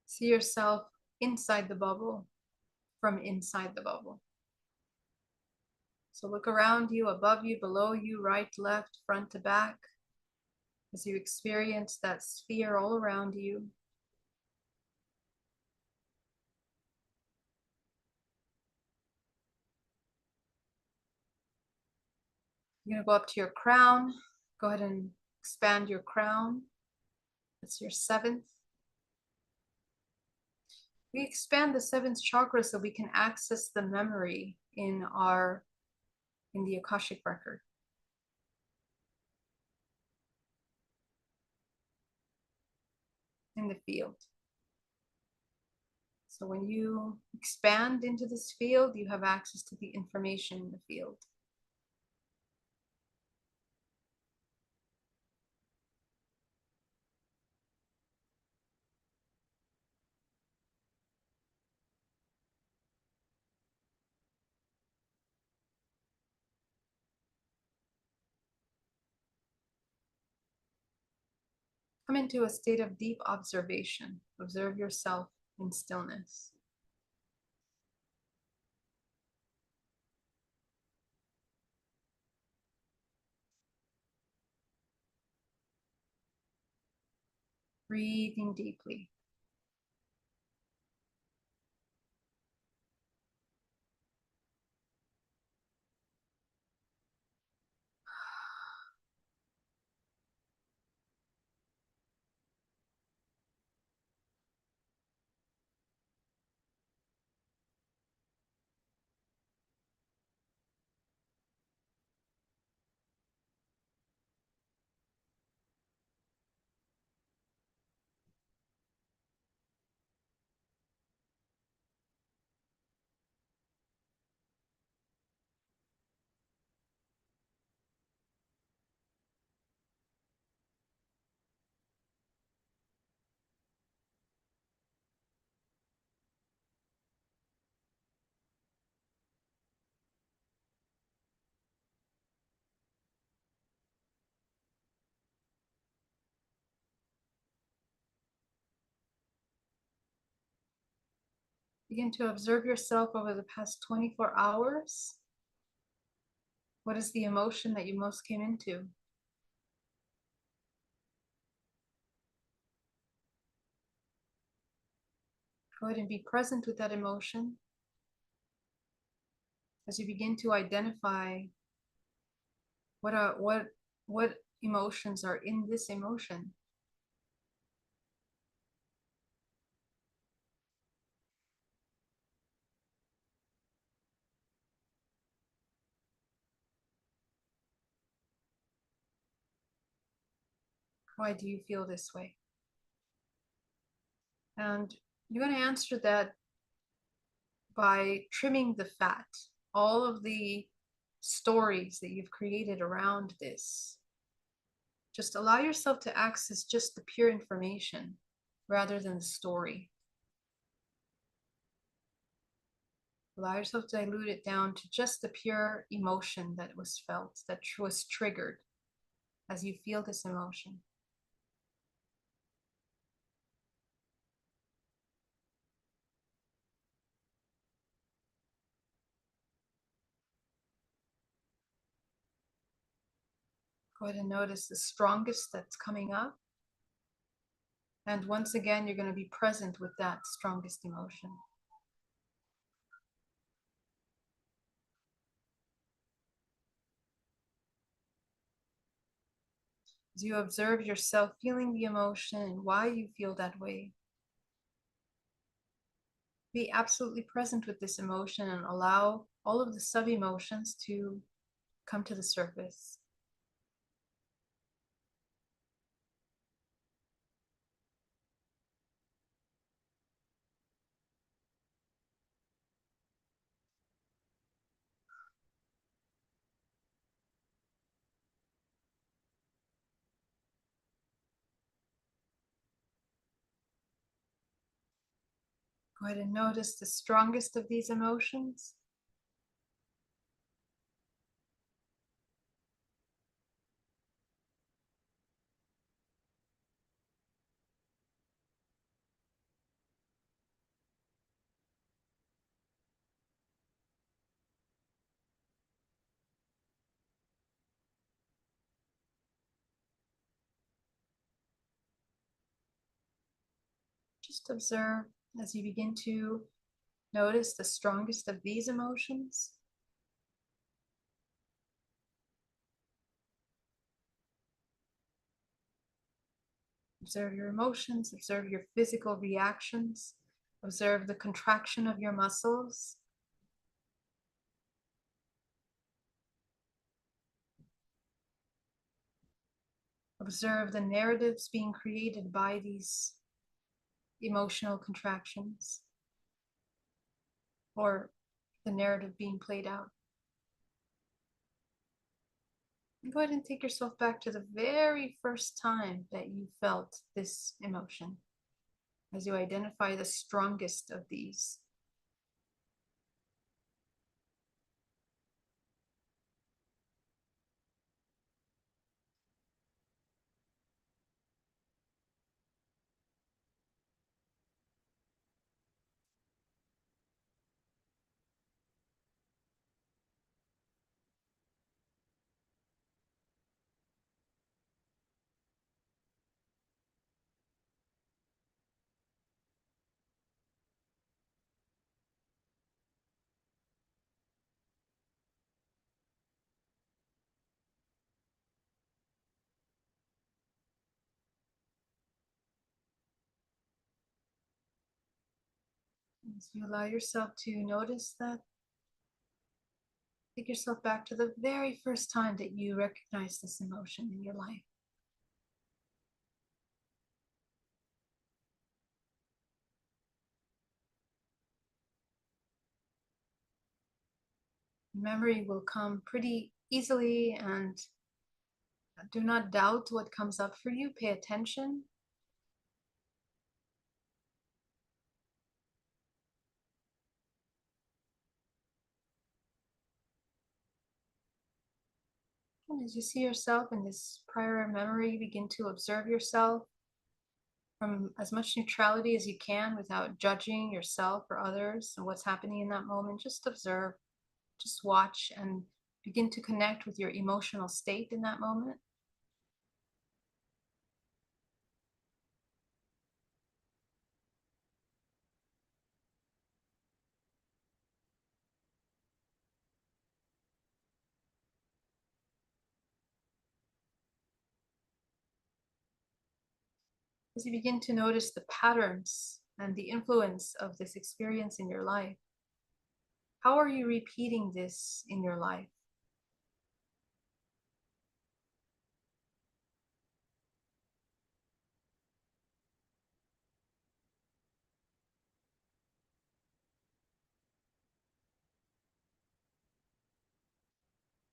Speaker 1: See yourself inside the bubble from inside the bubble. So look around you, above you, below you, right, left, front to back, as you experience that sphere all around you. You're going to go up to your crown. Go ahead and expand your crown. That's your seventh. We expand the seventh chakra so we can access the memory in the Akashic record. In the field. So when you expand into this field, you have access to the information in the field. Come into a state of deep observation. Observe yourself in stillness. Breathing deeply. Begin to observe yourself over the past 24 hours. What is the emotion that you most came into? Go ahead and be present with that emotion as you begin to identify what emotions are in this emotion. Why do you feel this way? And you're going to answer that by trimming the fat, all of the stories that you've created around this. Just allow yourself to access just the pure information rather than the story. Allow yourself to dilute it down to just the pure emotion that was felt, that was triggered as you feel this emotion. Go ahead and notice the strongest that's coming up. And once again, you're going to be present with that strongest emotion. As you observe yourself feeling the emotion and why you feel that way, be absolutely present with this emotion and allow all of the sub-emotions to come to the surface. Go ahead and notice the strongest of these emotions. Just observe as you begin to notice the strongest of these emotions. Observe your emotions, observe your physical reactions, observe the contraction of your muscles. Observe the narratives being created by these emotional contractions or the narrative being played out. And go ahead and take yourself back to the very first time that you felt this emotion as you identify the strongest of these. As you allow yourself to notice that, take yourself back to the very first time that you recognized this emotion in your life. Memory will come pretty easily, and do not doubt what comes up for you. Pay attention. And as you see yourself in this prior memory, begin to observe yourself from as much neutrality as you can without judging yourself or others and what's happening in that moment. Just observe, just watch, and begin to connect with your emotional state in that moment. As you begin to notice the patterns and the influence of this experience in your life, how are you repeating this in your life?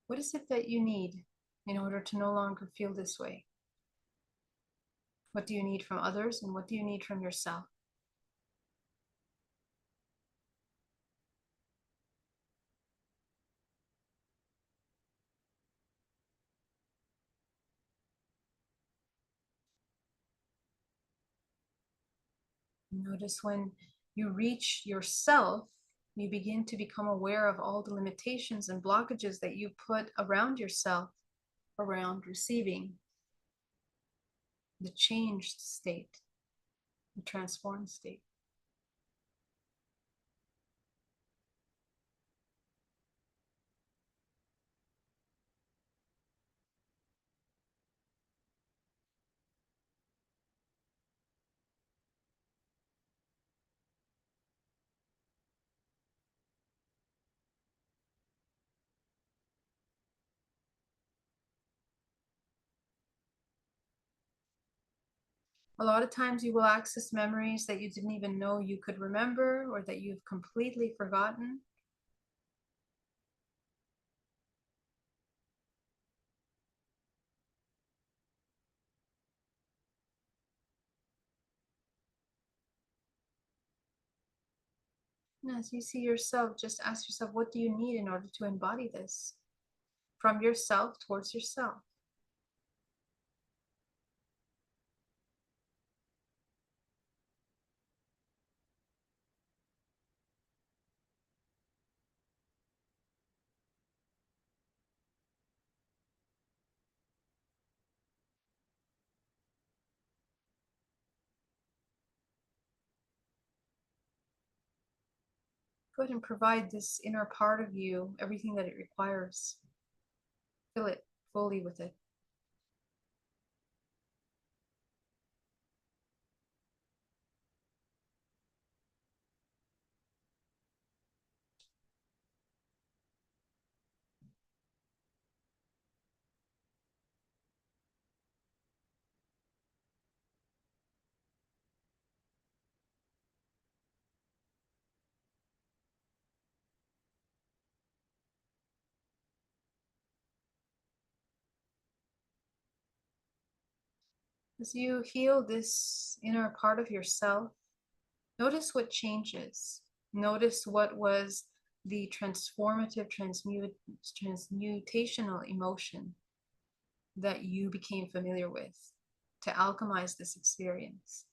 Speaker 1: What is it that you need in order to no longer feel this way? What do you need from others, and what do you need from yourself? Notice when you reach yourself, you begin to become aware of all the limitations and blockages that you put around yourself, around receiving the changed state, the transformed state. A lot of times you will access memories that you didn't even know you could remember or that you've completely forgotten. And as you see yourself, just ask yourself, what do you need in order to embody this? From yourself towards yourself. Go ahead and provide this inner part of you everything that it requires. Fill it fully with it. As you heal this inner part of yourself, notice what changes. Notice what was the transformative, transmutational emotion that you became familiar with to alchemize this experience.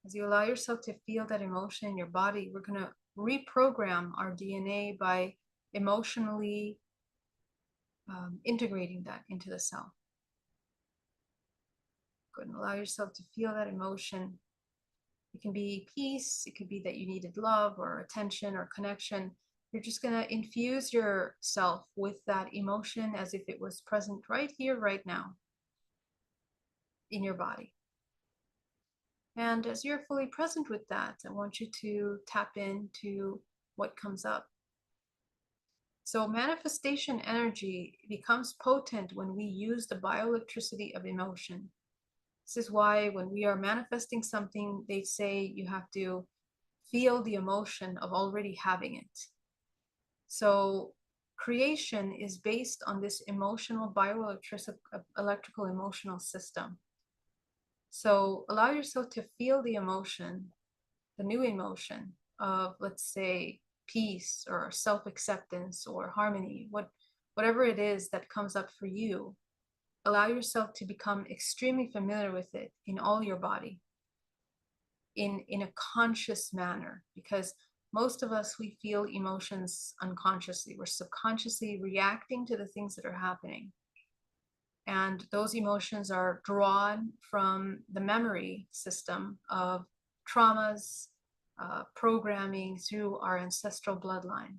Speaker 1: As you allow yourself to feel that emotion in your body, we're going to reprogram our DNA by emotionally integrating that into the cell. Go ahead and allow yourself to feel that emotion. It can be peace, it could be that you needed love or attention or connection. You're just going to infuse yourself with that emotion as if it was present right here, right now in your body. And as you're fully present with that, I want you to tap into what comes up. So manifestation energy becomes potent when we use the bioelectricity of emotion. This is why when we are manifesting something, they say you have to feel the emotion of already having it. So creation is based on this emotional electrical emotional system. So allow yourself to feel the emotion, the new emotion of, let's say, peace or self-acceptance or harmony, whatever it is that comes up for you. Allow yourself to become extremely familiar with it in all your body, in a conscious manner, because most of us, we feel emotions unconsciously. We're subconsciously reacting to the things that are happening. And those emotions are drawn from the memory system of traumas, programming through our ancestral bloodline.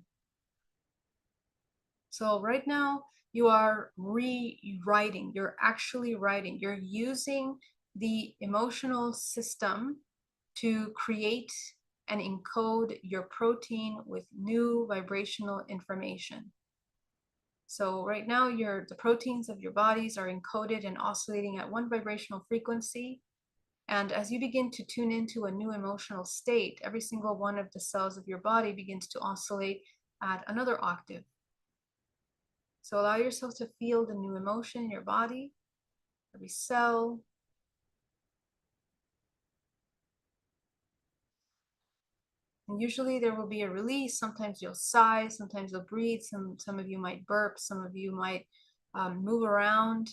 Speaker 1: So right now you are rewriting, you're actually writing, you're using the emotional system to create and encode your protein with new vibrational information. So right now the proteins of your bodies are encoded and oscillating at one vibrational frequency. And as you begin to tune into a new emotional state, every single one of the cells of your body begins to oscillate at another octave. So allow yourself to feel the new emotion in your body, every cell. And usually there will be a release. Sometimes you'll sigh, sometimes you'll breathe. Some of you might burp, some of you might move around.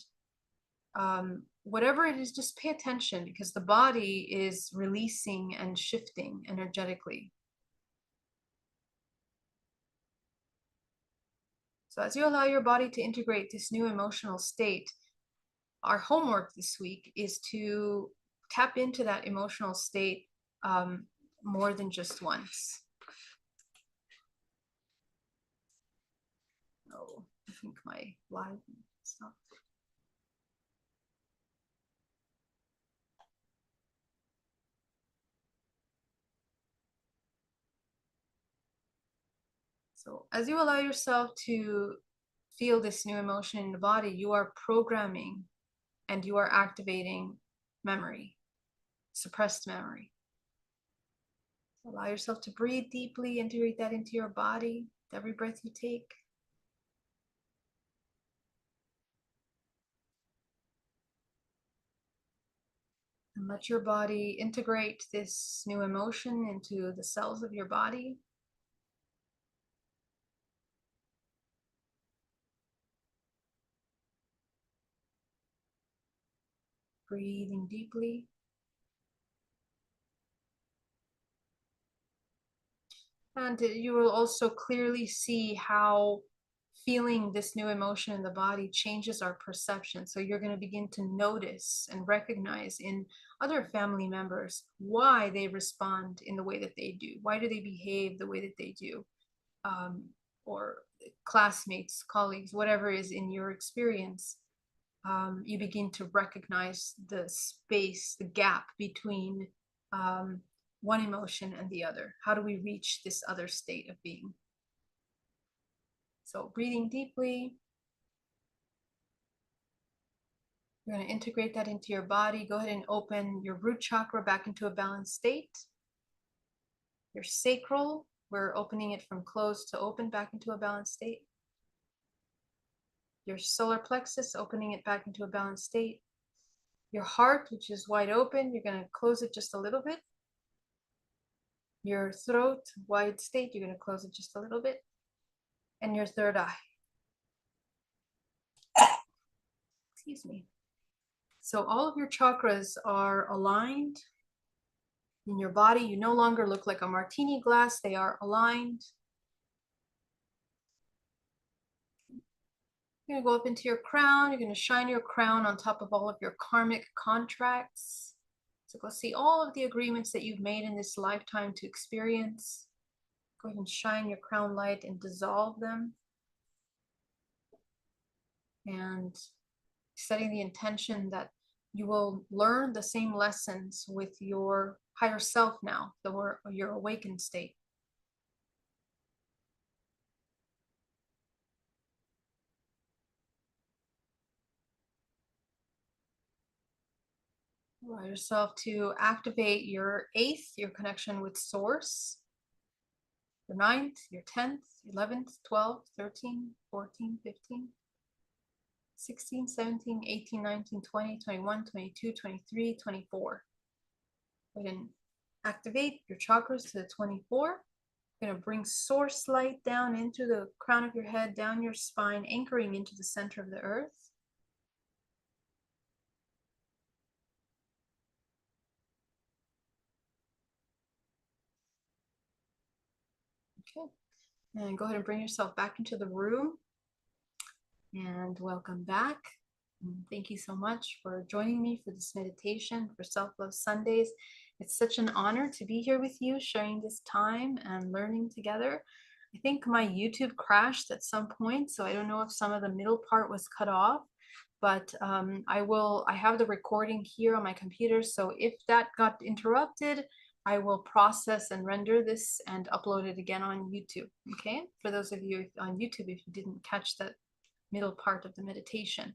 Speaker 1: Whatever it is, just pay attention because the body is releasing and shifting energetically. So as you allow your body to integrate this new emotional state, our homework this week is to tap into that emotional state more than just once. Oh, I think my live stopped. So as you allow yourself to feel this new emotion in the body, you are programming and you are activating memory, suppressed memory. Allow yourself to breathe deeply, integrate that into your body, every breath you take. And let your body integrate this new emotion into the cells of your body. Breathing deeply. And you will also clearly see how feeling this new emotion in the body changes our perception. So you're going to begin to notice and recognize in other family members why they respond in the way that they do. Why do they behave the way that they do? Or classmates, colleagues, whatever is in your experience. You begin to recognize the space, the gap between one emotion and the other. How do we reach this other state of being? So breathing deeply. You're going to integrate that into your body. Go ahead and open your root chakra back into a balanced state. Your sacral, we're opening it from closed to open back into a balanced state. Your solar plexus, opening it back into a balanced state. Your heart, which is wide open, you're going to close it just a little bit. Your throat, wide state, you're going to close it just a little bit. And your third eye. Excuse me. So all of your chakras are aligned in your body. You no longer look like a martini glass. They are aligned. You're going to go up into your crown. You're going to shine your crown on top of all of your karmic contracts. So go see all of the agreements that you've made in this lifetime to experience. Go ahead and shine your crown light and dissolve them. And setting the intention that you will learn the same lessons with your higher self now, your awakened state. Allow yourself to activate your eighth, your connection with source, your ninth, your 10th, 11th, 12th, 13, 14, 15, 16, 17, 18, 19, 20, 21, 22, 23, 24. Go ahead and activate your chakras to the 24. You're going to bring source light down into the crown of your head, down your spine, anchoring into the center of the earth. Okay. And go ahead and bring yourself back into the room. And welcome back. And thank you so much for joining me for this meditation for Self-Love Sundays. It's such an honor to be here with you, sharing this time and learning together. I think my YouTube crashed at some point, so I don't know if some of the middle part was cut off, but I have the recording here on my computer, so if that got interrupted, I will process and render this and upload it again on YouTube. Okay, for those of you on YouTube, if you didn't catch that middle part of the meditation.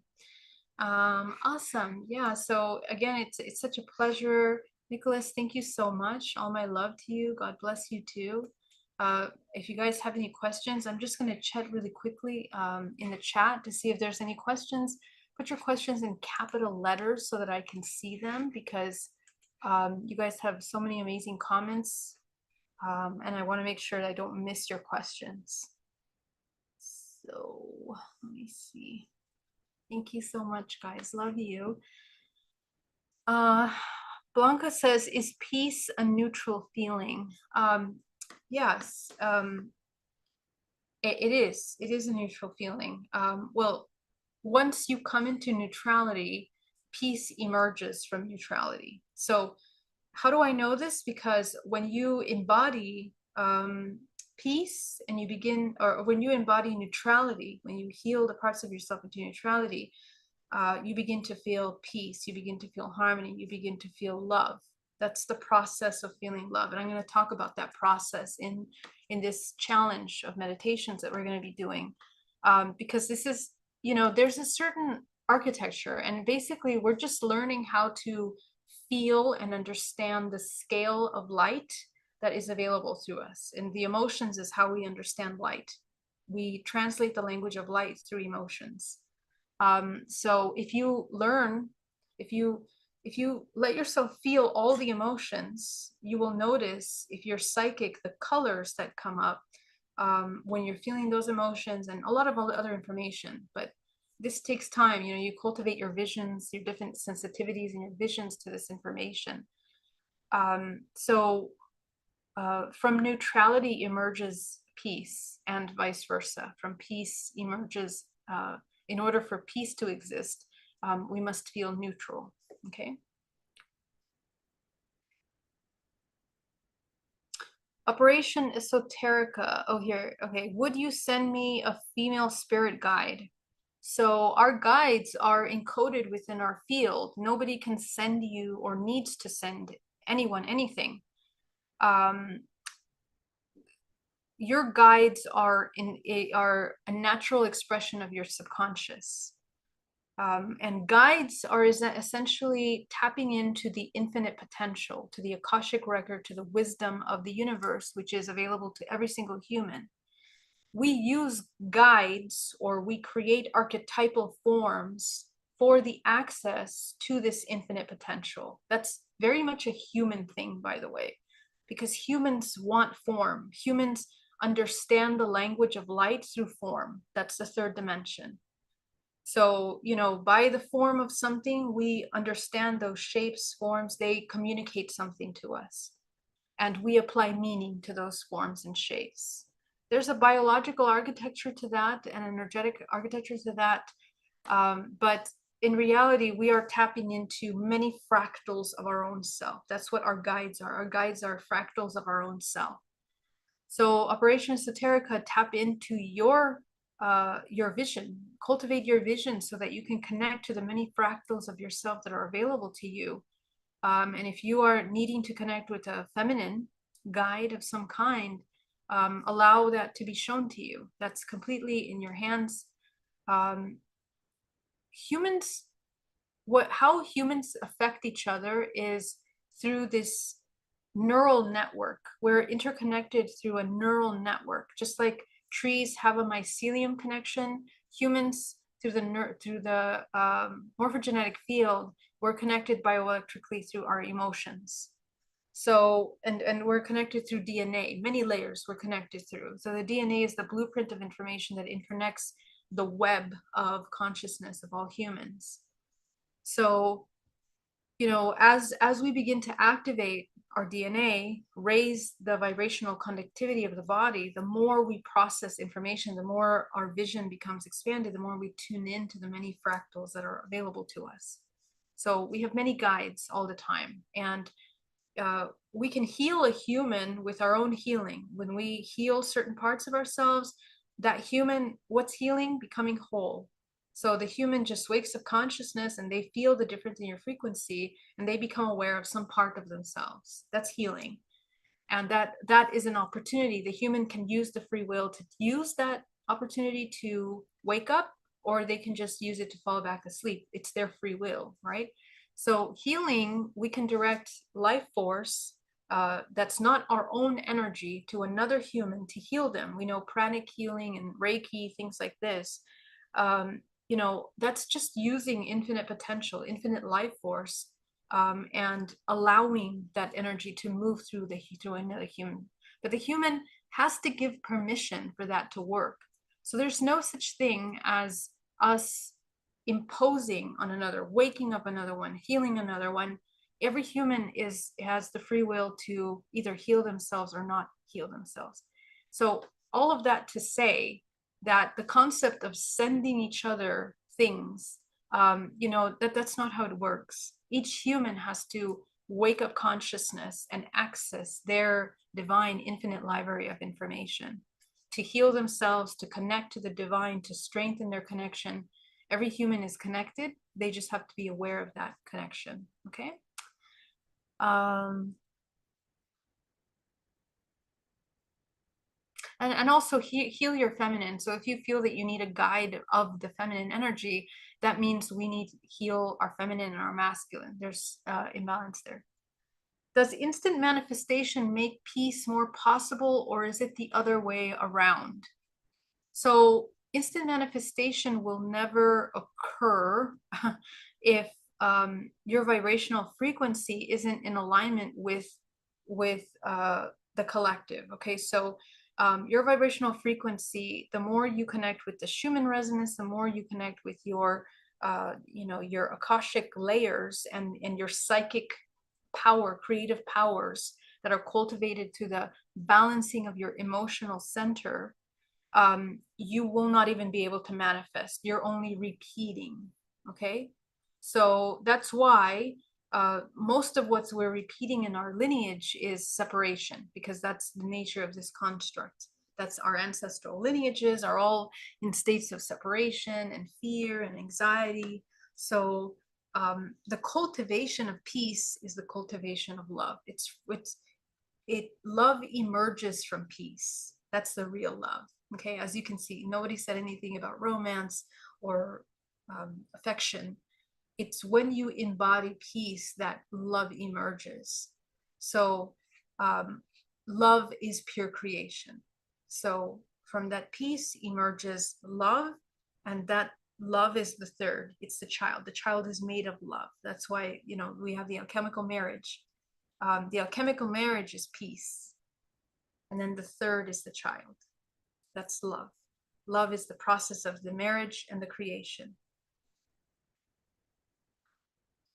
Speaker 1: Awesome. Yeah, so again, it's such a pleasure. Nicholas, thank you so much. All my love to you. God bless you too. If you guys have any questions, I'm just going to chat really quickly in the chat to see if there's any questions. Put your questions in capital letters so that I can see them, because you guys have so many amazing comments, and I want to make sure that I don't miss your questions. So let me see. Thank you so much, guys. Love you. Uh, Blanca says, is peace a neutral feeling? Yes, it is. It is a neutral feeling. Well, once you come into neutrality, peace emerges from neutrality. So how do I know this? Because when you embody peace and you begin, or when you embody neutrality, when you heal the parts of yourself into neutrality, you begin to feel peace, you begin to feel harmony, you begin to feel love. That's the process of feeling love. And I'm going to talk about that process in this challenge of meditations that we're going to be doing. Because this is, there's a certain architecture, and basically we're just learning how to feel and understand the scale of light that is available to us. And the emotions is how we understand light. We translate the language of light through emotions. So if you learn, if you if you let yourself feel all the emotions, you will notice, if you're psychic, the colors that come up when you're feeling those emotions, and a lot of other information. But this takes time. You cultivate your visions, your different sensitivities and your visions to this information. So from neutrality emerges peace, and vice versa. From peace emerges, in order for peace to exist, we must feel neutral. Okay. Operation Esoterica. Oh, here. Okay. Would you send me a female spirit guide? So our guides are encoded within our field. Nobody can send you or needs to send anyone anything. Your guides are a natural expression of your subconscious. And guides are essentially tapping into the infinite potential, to the Akashic record, to the wisdom of the universe, which is available to every single human. We use guides, or we create archetypal forms for the access to this infinite potential. That's very much a human thing, by the way, because humans want form. Humans understand the language of light through form. That's the third dimension. So, by the form of something, we understand those shapes, forms, they communicate something to us. And we apply meaning to those forms and shapes. There's a biological architecture to that, and energetic architecture to that. But in reality, we are tapping into many fractals of our own self. That's what our guides are. Our guides are fractals of our own self. So Operation Esoterica, tap into your vision, cultivate your vision so that you can connect to the many fractals of yourself that are available to you. And if you are needing to connect with a feminine guide of some kind, allow that to be shown to you. That's completely in your hands. Humans, how humans affect each other is through this neural network. We're interconnected through a neural network, just like trees have a mycelium connection. Humans, through the morphogenetic field, we're connected bioelectrically through our emotions. So, and we're connected through DNA, many layers we're connected through. So the DNA is the blueprint of information that interconnects the web of consciousness of all humans. So, as we begin to activate our DNA, raise the vibrational conductivity of the body, the more we process information, the more our vision becomes expanded, the more we tune into the many fractals that are available to us. So we have many guides all the time, and we can heal a human with our own healing. When we heal certain parts of ourselves, that human, what's healing? Becoming whole. So the human just wakes up consciousness, and they feel the difference in your frequency, and they become aware of some part of themselves. That's healing. And that is an opportunity. The human can use the free will to use that opportunity to wake up, or they can just use it to fall back asleep. It's their free will, right? So healing, we can direct life force that's not our own energy to another human to heal them. We know pranic healing and Reiki, things like this. That's just using infinite potential, infinite life force, and allowing that energy to move through another human. But the human has to give permission for that to work. So there's no such thing as us imposing on another, waking up another one, healing another one. Every human has the free will to either heal themselves or not heal themselves. So all of that to say that the concept of sending each other things, that's not how it works. Each human has to wake up consciousness and access their divine infinite library of information to heal themselves, to connect to the divine, to strengthen their connection. Every human is connected. They just have to be aware of that connection. Okay. And also heal your feminine. So if you feel that you need a guide of the feminine energy, that means we need to heal our feminine and our masculine. There's imbalance there. Does instant manifestation make peace more possible, or is it the other way around? So instant manifestation will never occur if your vibrational frequency isn't in alignment with the collective. Okay, so your vibrational frequency, the more you connect with the Schumann resonance, the more you connect with your your Akashic layers and your psychic power, creative powers that are cultivated to the balancing of your emotional center, you will not even be able to manifest. You're only repeating. Okay, so that's why most of what we're repeating in our lineage is separation, because that's the nature of this construct. That's our ancestral lineages are all in states of separation and fear and anxiety. So the cultivation of peace is the cultivation of love. Love emerges from peace. That's the real love. Okay, as you can see, nobody said anything about romance or affection. It's when you embody peace that love emerges. So love is pure creation. So from that peace emerges love, and that love is the third. It's the child. The child is made of love. That's why, we have the alchemical marriage. The alchemical marriage is peace. And then the third is the child. That's love. Love is the process of the marriage and the creation.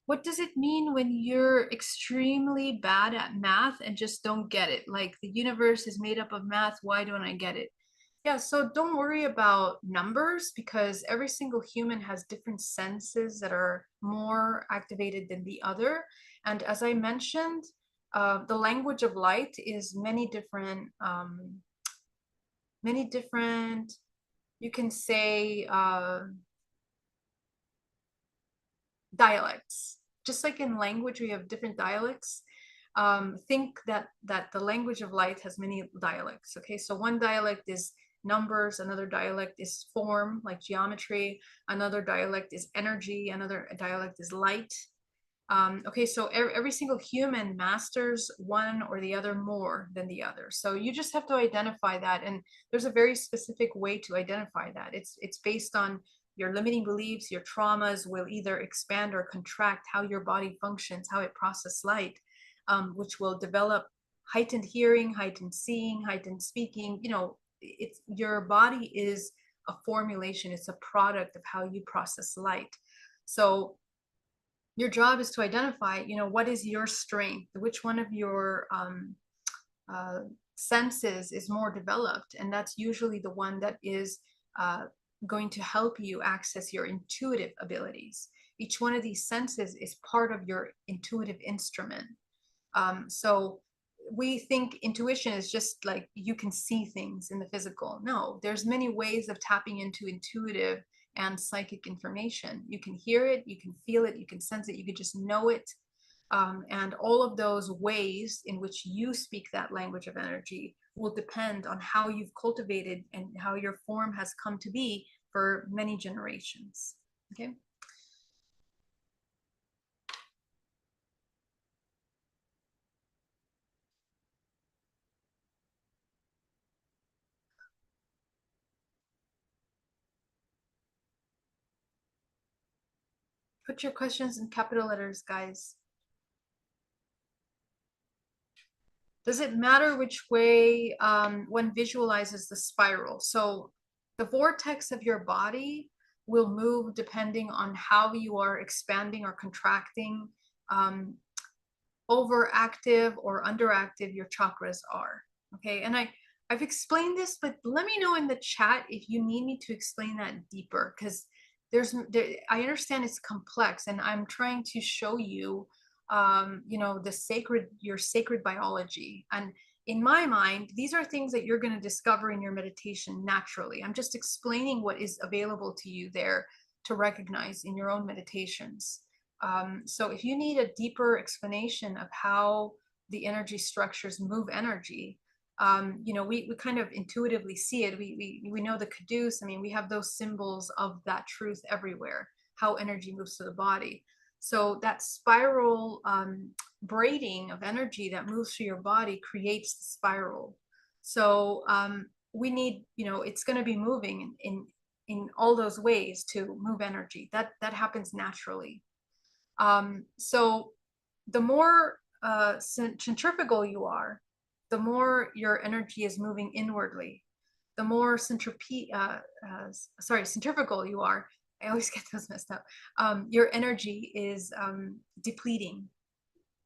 Speaker 1: What does it mean when you're extremely bad at math and just don't get it? Like, the universe is made up of math. Why don't I get it? Yeah, so don't worry about numbers, because every single human has different senses that are more activated than the other. And as I mentioned, the language of light is many different, you can say, dialects. Just like in language, we have different dialects. Think that the language of light has many dialects. Okay, so one dialect is numbers, another dialect is form, like geometry, another dialect is energy, another dialect is light. Okay, so every single human masters one or the other more than the other. So you just have to identify that, and there's a very specific way to identify that. It's based on your limiting beliefs. Your traumas will either expand or contract how your body functions, how it processes light, which will develop heightened hearing, heightened seeing, heightened speaking. It's your body is a formulation. It's a product of how you process light. So your job is to identify, what is your strength, which one of your senses is more developed, and that's usually the one that is going to help you access your intuitive abilities. Each one of these senses is part of your intuitive instrument. So we think intuition is just like you can see things in the physical. No, there's many ways of tapping into intuitive and psychic information. You can hear it, you can feel it, you can sense it, you can just know it. And all of those ways in which you speak that language of energy will depend on how you've cultivated and how your form has come to be for many generations. Okay. Put your questions in capital letters, guys. Does it matter which way one visualizes the spiral? So the vortex of your body will move depending on how you are expanding or contracting, overactive or underactive your chakras are. Okay, and I've explained this, but let me know in the chat if you need me to explain that deeper, because I understand it's complex, and I'm trying to show you, you know, your sacred biology. And in my mind, these are things that you're going to discover in your meditation naturally. I'm just explaining what is available to you there to recognize in your own meditations. So if you need a deeper explanation of how the energy structures move energy, you know, we kind of intuitively see it. We know the caduce. I mean, we have those symbols of that truth everywhere, how energy moves to the body. So that spiral braiding of energy that moves through your body creates the spiral. So we need, you know, it's going to be moving in all those ways to move energy. That happens naturally. So the more centrifugal you are, the more your energy is moving inwardly. The more centrifugal you are, I always get those messed up. Your energy is depleting.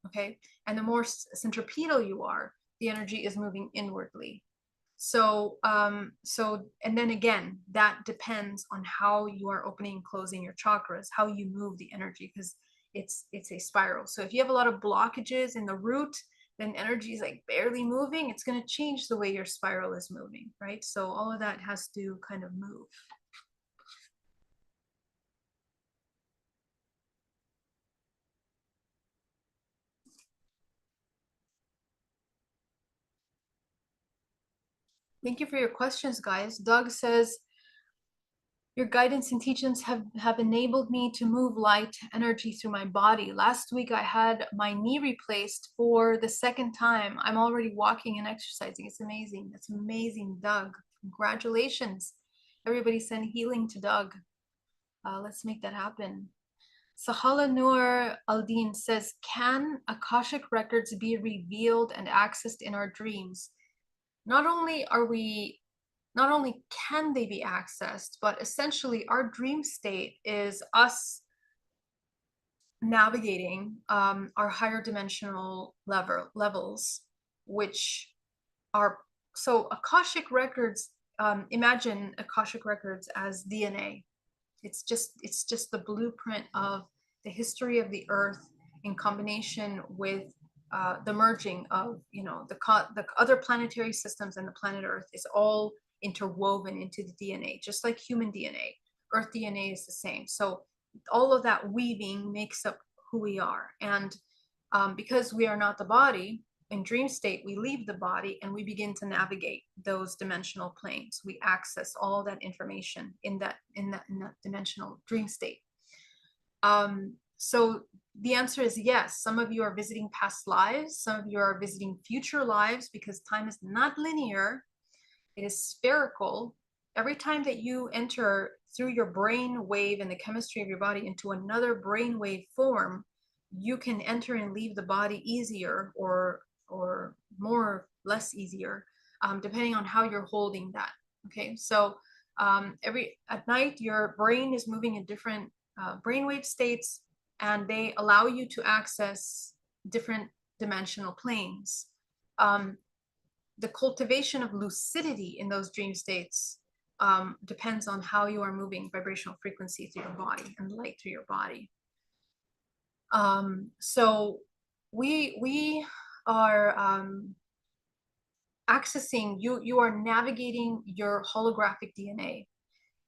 Speaker 1: Okay, and the more centripetal you are, the energy is moving inwardly. So, and then again, that depends on how you are opening and closing your chakras, how you move the energy, because it's a spiral. So if you have a lot of blockages in the root, then energy is like barely moving. It's going to change the way your spiral is moving, right? So all of that has to kind of move. Thank you for your questions, guys. Doug says, your guidance and teachings have enabled me to move light energy through my body. Last week, I had my knee replaced for the second time. I'm already walking and exercising. It's amazing. That's amazing, Doug. Congratulations. Everybody send healing to Doug. Let's make that happen. Sahala Noor Aldin says, can Akashic records be revealed and accessed in our dreams? Not only can they be accessed, but essentially our dream state is us navigating our higher dimensional levels, which are, so Akashic records, imagine Akashic records as DNA. It's just the blueprint of the history of the earth in combination with the merging of, you know, the other planetary systems and the planet Earth is all interwoven into the DNA, just like human DNA. Earth DNA is the same. So all of that weaving makes up who we are. And because we are not the body, in dream state, we leave the body and we begin to navigate those dimensional planes. We access all that information in that dimensional dream state. So the answer is yes. Some of you are visiting past lives. Some of you are visiting future lives, because time is not linear. It is spherical. Every time that you enter through your brain wave and the chemistry of your body into another brain wave form, you can enter and leave the body easier or more less easier, depending on how you're holding that. Okay, so at night your brain is moving in different brainwave states, and they allow you to access different dimensional planes. The cultivation of lucidity in those dream states depends on how you are moving vibrational frequency through your body and light through your body. So we are accessing, you are navigating your holographic DNA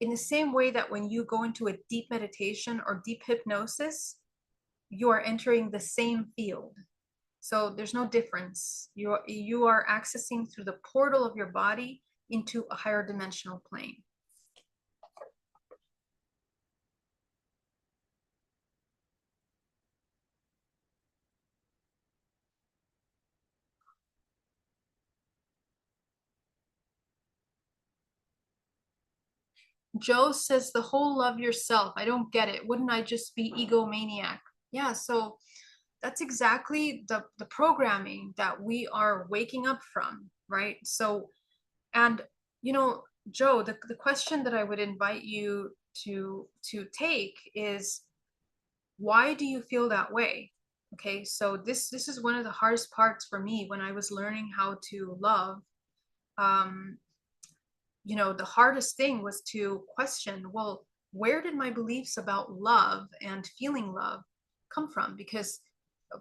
Speaker 1: in the same way that when you go into a deep meditation or deep hypnosis, you are entering the same field. So there's no difference. You are accessing through the portal of your body into a higher dimensional plane. Joe says the whole love yourself. I don't get it. Wouldn't I just be egomaniac? Yeah, so that's exactly the programming that we are waking up from, right? So, and you know, Joe, the question that I would invite you to take is, why do you feel that way? Okay, so this is one of the hardest parts for me when I was learning how to love. um the hardest thing was to question, well, where did my beliefs about love and feeling love come from? Because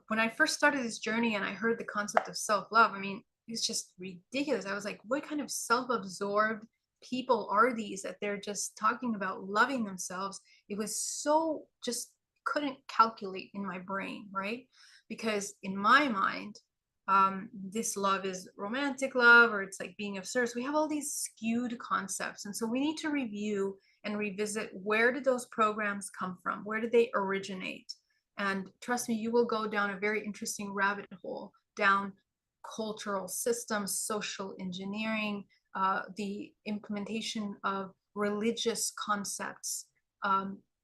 Speaker 1: when I first started this journey and I heard the concept of self-love, I mean, it's just ridiculous. I was like, what kind of self-absorbed people are these that they're just talking about loving themselves? It was so just couldn't calculate in my brain, right? Because in my mind, this love is romantic love, or it's like being of service. We have all these skewed concepts. And so we need to review and revisit, where did those programs come from? Where did they originate? And trust me, you will go down a very interesting rabbit hole down cultural systems, social engineering, the implementation of religious concepts,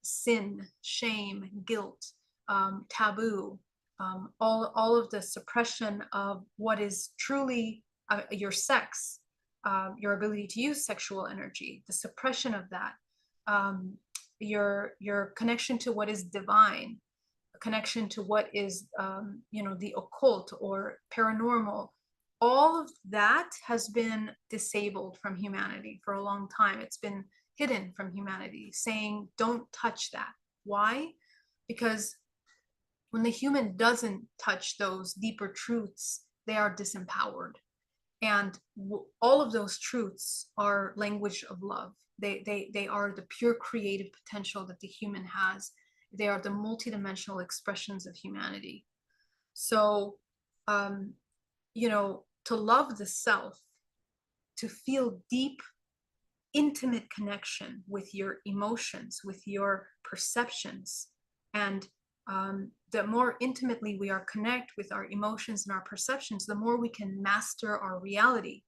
Speaker 1: sin, shame, guilt, taboo, all of the suppression of what is truly your sex, your ability to use sexual energy, the suppression of that, your connection to what is divine, connection to what is the occult or paranormal. All of that has been disabled from humanity for a long time. It's been hidden from humanity, saying don't touch that. Why? Because when the human doesn't touch those deeper truths, they are disempowered. And all of those truths are language of love. They are the pure creative potential that the human has. They are the multidimensional expressions of humanity. So, to love the self, to feel deep, intimate connection with your emotions, with your perceptions, and the more intimately we are connect with our emotions and our perceptions, the more we can master our reality.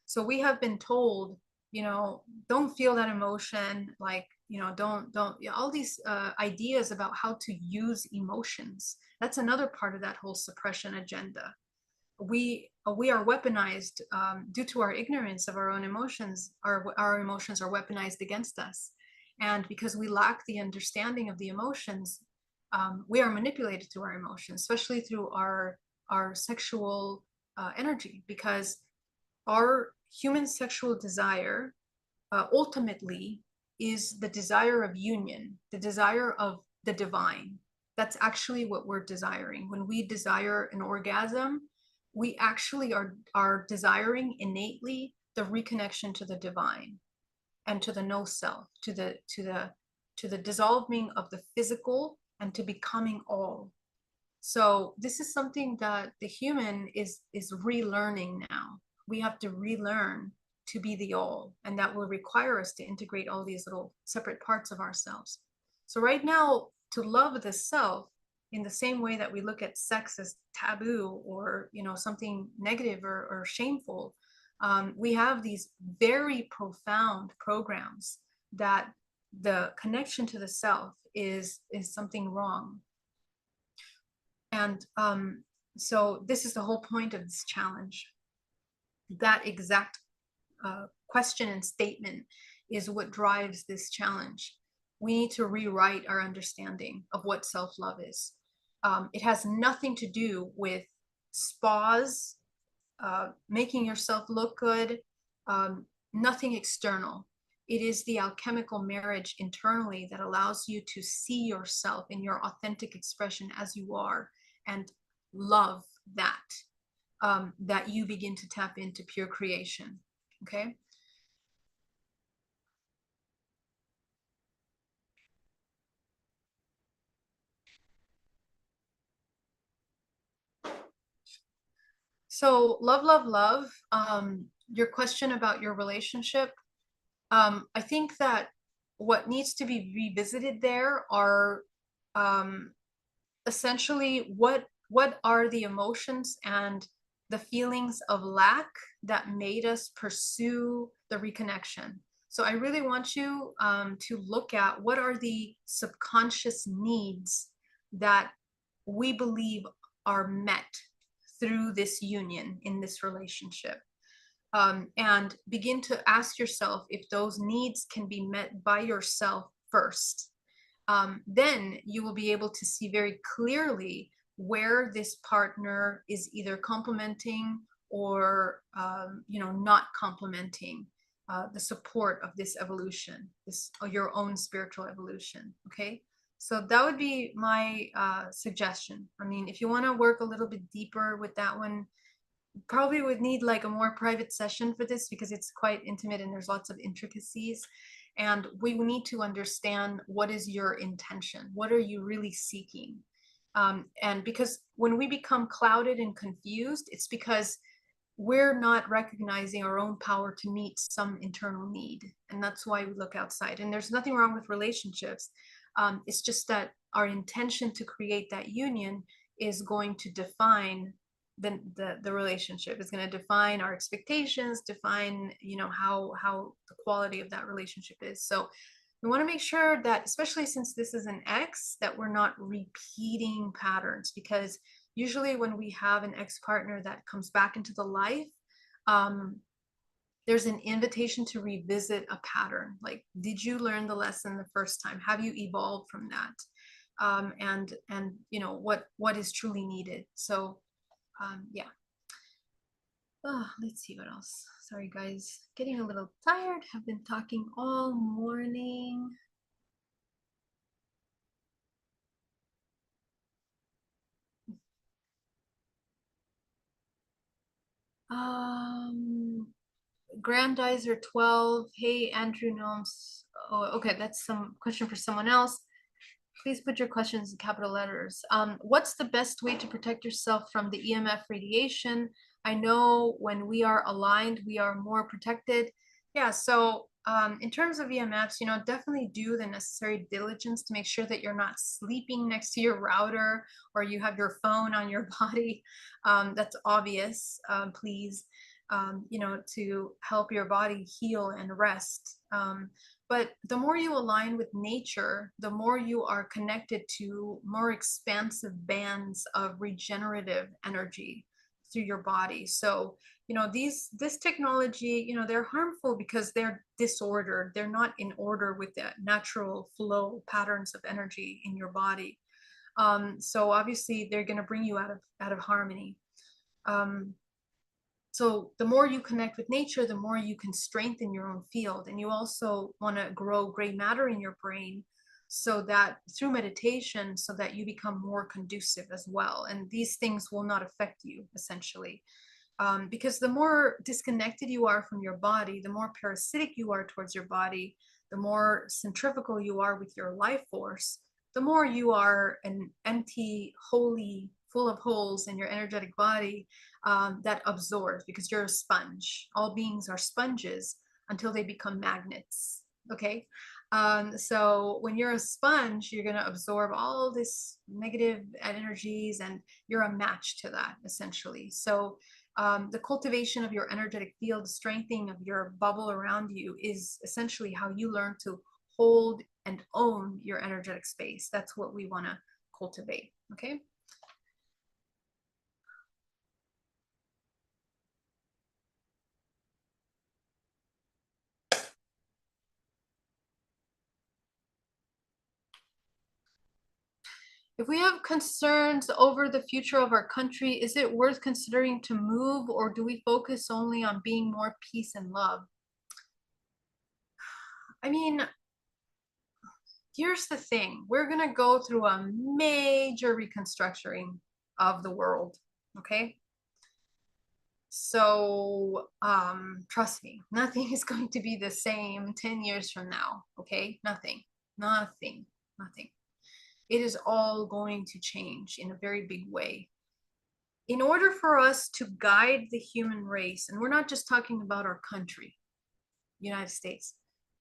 Speaker 1: So we have been told, don't feel that emotion, like, don't, all these ideas about how to use emotions. That's another part of that whole suppression agenda. We are weaponized due to our ignorance of our own emotions. Our emotions are weaponized against us. And because we lack the understanding of the emotions, we are manipulated through our emotions, especially through our sexual energy, because our human sexual desire ultimately is the desire of union, the desire of the divine. That's actually what we're desiring. When we desire an orgasm, we actually are desiring innately the reconnection to the divine and to the no self, to the dissolving of the physical and to becoming all. So this is something that the human is relearning now. We have to relearn to be the all, and that will require us to integrate all these little separate parts of ourselves. So right now, to love the self in the same way that we look at sex as taboo or something negative or shameful, we have these very profound programs that the connection to the self is something wrong. And so this is the whole point of this challenge. That exact question and statement is what drives this challenge. We need to rewrite our understanding of what self-love is. It has nothing to do with spas, making yourself look good, nothing external. It is the alchemical marriage internally that allows you to see yourself in your authentic expression as you are and love that, that you begin to tap into pure creation. Okay. So love, love, love. Your question about your relationship. I think that what needs to be revisited there are essentially what are the emotions and the feelings of lack that made us pursue the reconnection. So I really want you to look at what are the subconscious needs that we believe are met through this union in this relationship. And begin to ask yourself if those needs can be met by yourself first. Then you will be able to see very clearly where this partner is either complementing or not complementing the support of this evolution, this your own spiritual evolution. Okay, so that would be my suggestion. I mean, if you want to work a little bit deeper with that one, probably would need like a more private session for this, because it's quite intimate and there's lots of intricacies, and we need to understand what is your intention, what are you really seeking. And because when we become clouded and confused, it's because we're not recognizing our own power to meet some internal need, and that's why we look outside. And there's nothing wrong with relationships. It's just that our intention to create that union is going to define the relationship, is going to define our expectations, define how the quality of that relationship is. So we want to make sure that, especially since this is an ex, that we're not repeating patterns, because usually when we have an ex-partner that comes back into the life, there's an invitation to revisit a pattern. Like, did you learn the lesson the first time? Have you evolved from that? And what is truly needed. So yeah. Let's see what else. Sorry guys, getting a little tired. Have been talking all morning. Grandizer 12. Hey, Andrew Gnomes. Oh, okay, that's some question for someone else. Please put your questions in capital letters. What's the best way to protect yourself from the EMF radiation? I know when we are aligned, we are more protected. Yeah, so in terms of EMFs, definitely do the necessary diligence to make sure that you're not sleeping next to your router or you have your phone on your body. That's obvious, please, to help your body heal and rest. But the more you align with nature, the more you are connected to more expansive bands of regenerative energy through your body. So, this technology, they're harmful because they're disordered. They're not in order with the natural flow patterns of energy in your body. So obviously they're going to bring you out of harmony. So the more you connect with nature, the more you can strengthen your own field. And you also want to grow gray matter in your brain, so that through meditation, so that you become more conducive as well. And these things will not affect you, essentially. Because the more disconnected you are from your body, the more parasitic you are towards your body, the more centrifugal you are with your life force, the more you are an empty, holy, full of holes in your energetic body, that absorbs, because you're a sponge. All beings are sponges until they become magnets. Okay. So when you're a sponge, you're going to absorb all this negative energies, and you're a match to that, essentially. So the cultivation of your energetic field, the strengthening of your bubble around you, is essentially how you learn to hold and own your energetic space. That's what we want to cultivate. Okay. If we have concerns over the future of our country, is it worth considering to move, or do we focus only on being more peace and love? I mean, here's the thing. We're going to go through a major reconstructing of the world, okay? So trust me, nothing is going to be the same 10 years from now, okay? Nothing. It is all going to change in a very big way. In order for us to guide the human race, and we're not just talking about our country, United States,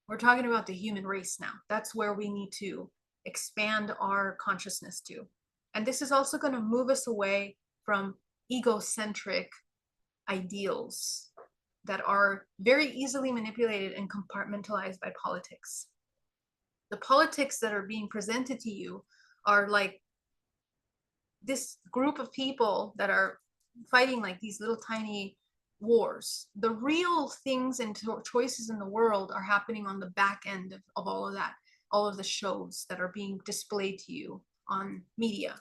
Speaker 1: we're talking about the human race now. That's where we need to expand our consciousness to. And this is also going to move us away from egocentric ideals that are very easily manipulated and compartmentalized by politics. The politics that are being presented to you are like this group of people that are fighting like these little tiny wars. The real things and choices in the world are happening on the back end of all of that. all of the shows that are being displayed to you on media.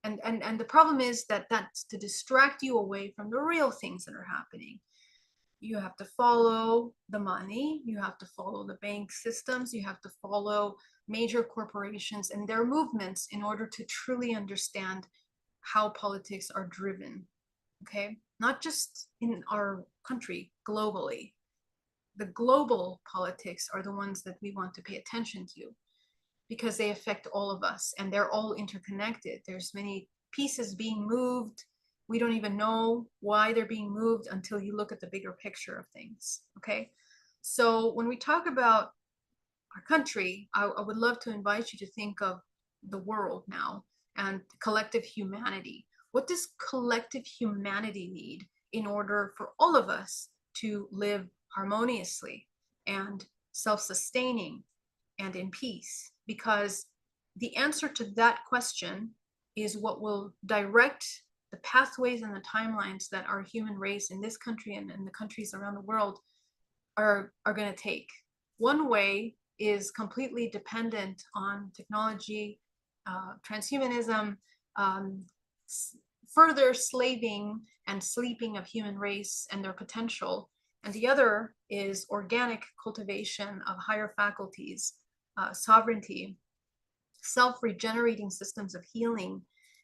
Speaker 1: And the problem is that that's to distract you away from the real things that are happening. You have to follow the money, you have to follow the bank systems, you have to follow major corporations and their movements in order to truly understand how politics are driven. Okay, not just in our country, globally. The global politics are the ones that we want to pay attention to, because they affect all of us and they're all interconnected. There's many pieces being moved. We don't even know why they're being moved until you look at the bigger picture of things. Okay, so when we talk about our country, I would love to invite you to think of the world now and collective humanity. What does collective humanity need in order for all of us to live harmoniously and self-sustaining and in peace? Because the answer to that question is what will direct the pathways and the timelines that our human race in this country and in the countries around the world are going to take. One way is completely dependent on technology, transhumanism, further slaving and sleeping of human race and their potential. And the other is organic cultivation of higher faculties, sovereignty, self-regenerating systems of healing,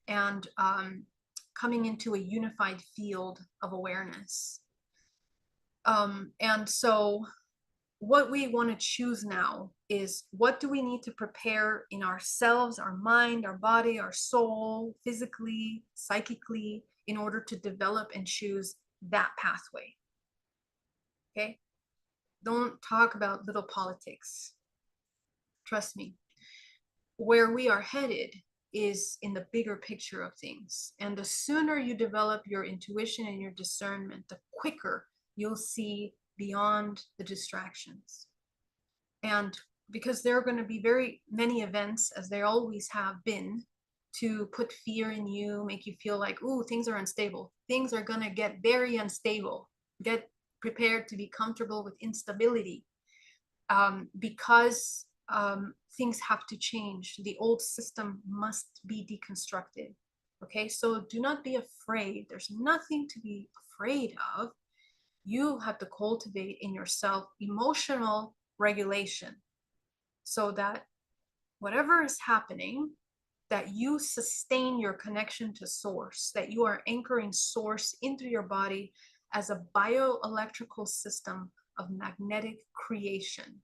Speaker 1: and coming into a unified field of awareness. And so what we want to choose now is, what do we need to prepare in ourselves, our mind, our body, our soul, physically, psychically, in order to develop and choose that pathway? Okay, don't talk about little politics. Trust me, where we are headed is in the bigger picture of things. And the sooner you develop your intuition and your discernment, the quicker you'll see beyond the distractions. And because there are going to be very many events, as there always have been, to put fear in you, make you feel like, ooh, things are unstable. Things are going to get very unstable. Get prepared to be comfortable with instability, because things have to change. The old system must be deconstructed. Okay, so do not be afraid. There's nothing to be afraid of. You have to cultivate in yourself emotional regulation, so that whatever is happening, that you sustain your connection to source, that you are anchoring source into your body as a bioelectrical system of magnetic creation.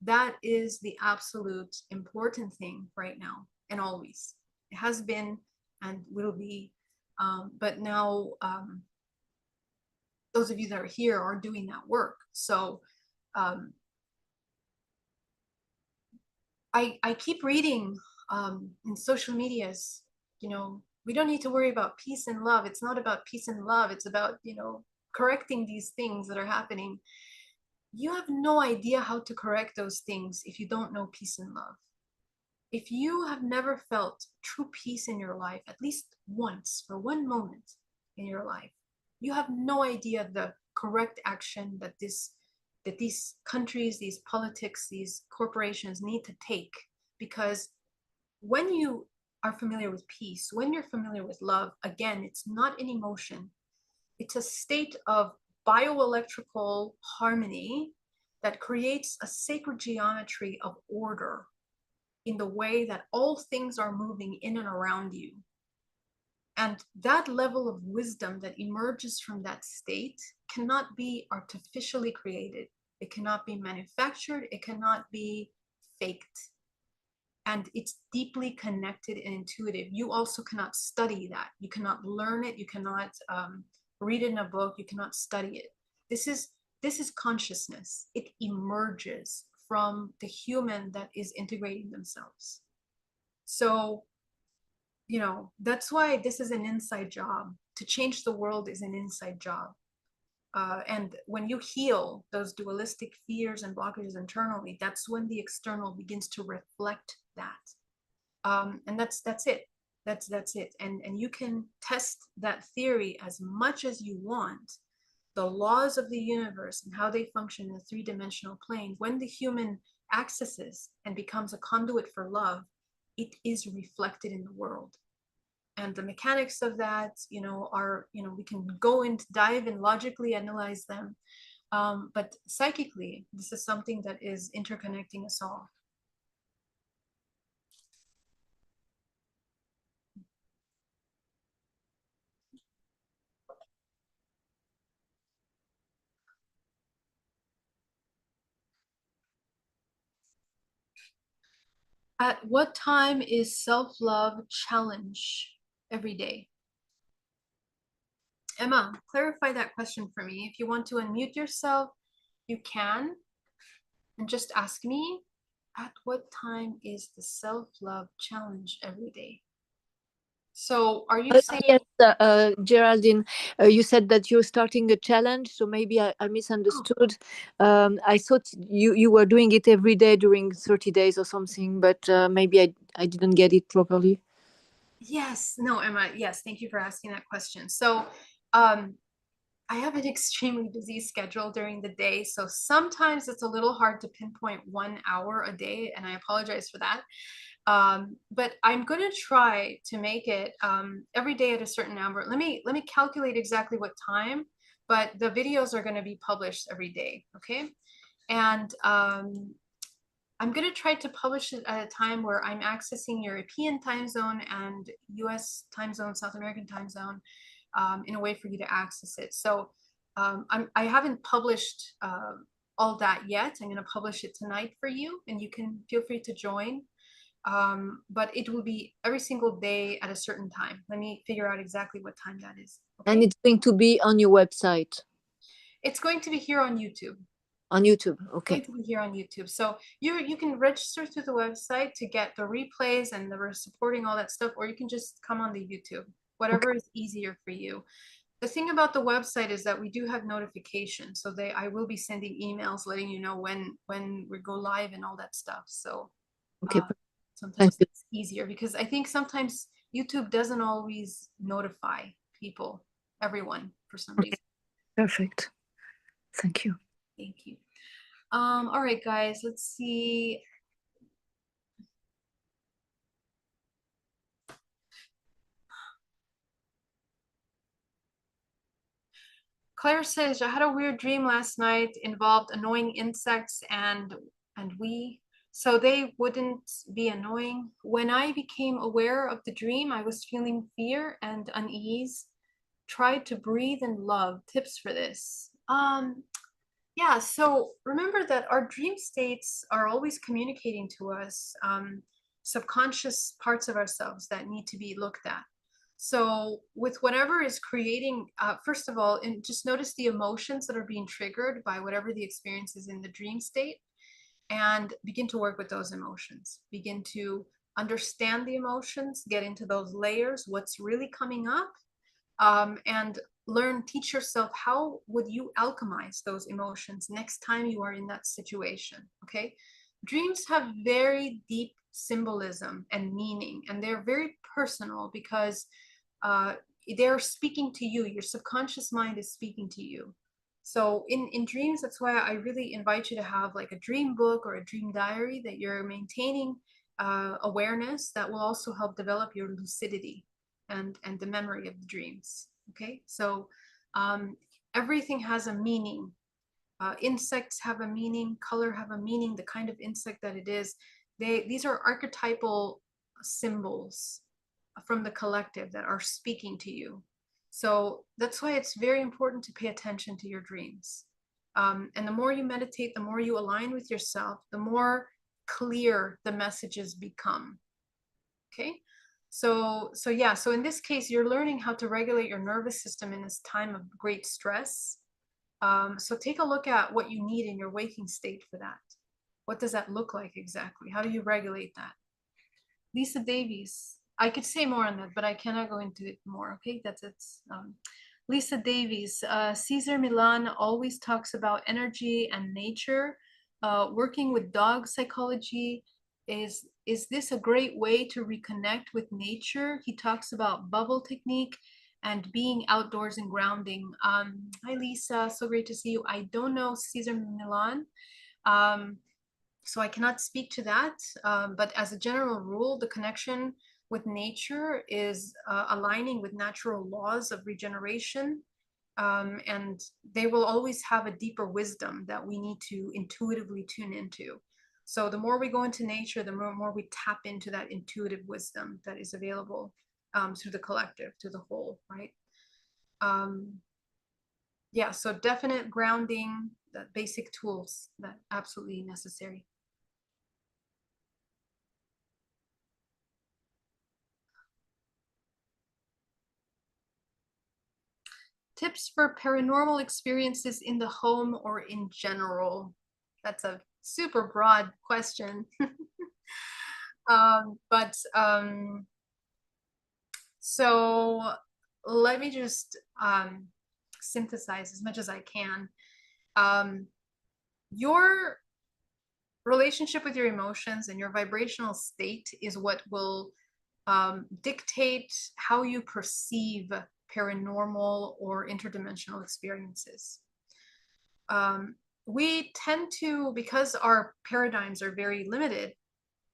Speaker 1: That is the absolute important thing right now and always. It has been and will be, but now those of you that are here are doing that work. So I keep reading in social medias, we don't need to worry about peace and love. It's not about peace and love. It's about, correcting these things that are happening. You have no idea how to correct those things if you don't know peace and love. If you have never felt true peace in your life, at least once, for one moment in your life, you have no idea the correct action that these countries, these politics, these corporations need to take. Because when you are familiar with peace, when you're familiar with love, again, it's not an emotion. It's a state of bioelectrical harmony that creates a sacred geometry of order in the way that all things are moving in and around you. And that level of wisdom that emerges from that state cannot be artificially created. It cannot be manufactured. It cannot be faked. And it's deeply connected and intuitive. You also cannot study that. You cannot learn it. You cannot read it in a book. You cannot study it. This is consciousness. It emerges from the human that is integrating themselves. So, that's why this is an inside job. To change the world is an inside job. And when you heal those dualistic fears and blockages internally, that's when the external begins to reflect that. And that's it. That's it. And you can test that theory as much as you want. The laws of the universe and how they function in a three-dimensional plane. When the human accesses and becomes a conduit for love, it is reflected in the world. And the mechanics of that, are, we can go and dive and logically analyze them. But psychically, this is something that is interconnecting us all. At what time is self-love challenge every day? Emma, clarify that question for me. If you want to unmute yourself, you can. And just ask me, at what time is the self-love challenge every day? So are you saying?
Speaker 2: Yes, Geraldine, you said that you're starting a challenge, so maybe I misunderstood. I thought you were doing it every day during 30 days or something, but maybe I didn't get it properly.
Speaker 1: Yes, no, Emma, yes, thank you for asking that question. So I have an extremely busy schedule during the day, so sometimes it's a little hard to pinpoint 1 hour a day, and I apologize for that. But I'm going to try to make it every day at a certain hour. Let me calculate exactly what time, but the videos are going to be published every day, okay? And I'm going to try to publish it at a time where I'm accessing European time zone and US time zone, South American time zone, in a way for you to access it. So I haven't published all that yet. I'm going to publish it tonight for you, and you can feel free to join. But it will be every single day at a certain time. Let me figure out exactly what time that is. Okay?
Speaker 2: And it's going to be on your website?
Speaker 1: It's going to be here on YouTube.
Speaker 2: On YouTube, okay.
Speaker 1: Going to be here on YouTube. So you can register through the website to get the replays and the supporting all that stuff, or you can just come on the YouTube, whatever is easier for you. The thing about the website is that we do have notifications, so I will be sending emails letting you know when we go live and all that stuff. So
Speaker 2: Okay.
Speaker 1: Sometimes it's easier because I think sometimes YouTube doesn't always notify people, everyone, for some reason.
Speaker 2: Perfect. Thank you.
Speaker 1: Thank you. All right, guys, let's see. Claire says, I had a weird dream last night, involved annoying insects and so they wouldn't be annoying. When I became aware of the dream, I was feeling fear and unease. Tried to breathe and love. Tips for this. Yeah, so remember that our dream states are always communicating to us subconscious parts of ourselves that need to be looked at. So with whatever is creating, first of all, and just notice the emotions that are being triggered by whatever the experience is in the dream state, and begin to work with those emotions. Begin to understand the emotions, get into those layers, what's really coming up, and teach yourself how would you alchemize those emotions next time you are in that situation. Okay, dreams have very deep symbolism and meaning, and they're very personal because they're speaking to you. Your subconscious mind is speaking to you. So in dreams, that's why I really invite you to have like a dream book or a dream diary that you're maintaining awareness that will also help develop your lucidity and the memory of the dreams. Okay, so everything has a meaning. Insects have a meaning, color have a meaning, the kind of insect that it is. These are archetypal symbols from the collective that are speaking to you. So that's why it's very important to pay attention to your dreams. And the more you meditate, the more you align with yourself, the more clear the messages become. Okay, so yeah, so in this case, you're learning how to regulate your nervous system in this time of great stress. So take a look at what you need in your waking state for that. What does that look like exactly? How do you regulate that? Lisa Davies, I could say more on that, but I cannot go into it more. Okay, that's it. Lisa Davies, Cesar Milan always talks about energy and nature. Working with dog psychology, is this a great way to reconnect with nature? He talks about bubble technique and being outdoors and grounding. Hi Lisa, so great to see you. I don't know Cesar Milan. So I cannot speak to that, but as a general rule, the connection with nature is aligning with natural laws of regeneration, and they will always have a deeper wisdom that we need to intuitively tune into. So the more we go into nature, the more we tap into that intuitive wisdom that is available through the collective, to the whole, right? Yeah, so definite grounding, the basic tools that absolutely necessary. Tips for paranormal experiences in the home or in general? That's a super broad question. But so let me just synthesize as much as I can. Your relationship with your emotions and your vibrational state is what will dictate how you perceive paranormal or interdimensional experiences. We tend to, because our paradigms are very limited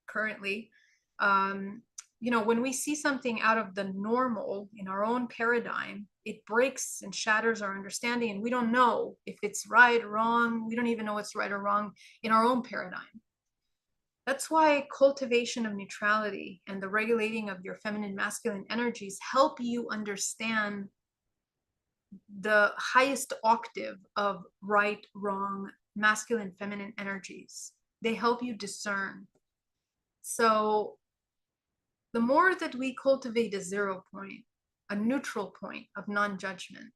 Speaker 1: currently, when we see something out of the normal in our own paradigm, it breaks and shatters our understanding, and we don't know if it's right or wrong. We don't even know what's right or wrong in our own paradigm. That's why cultivation of neutrality and the regulating of your feminine masculine energies help you understand the highest octave of right, wrong, masculine, feminine energies. They help you discern. So the more that we cultivate a 0 point, a neutral point of non-judgment,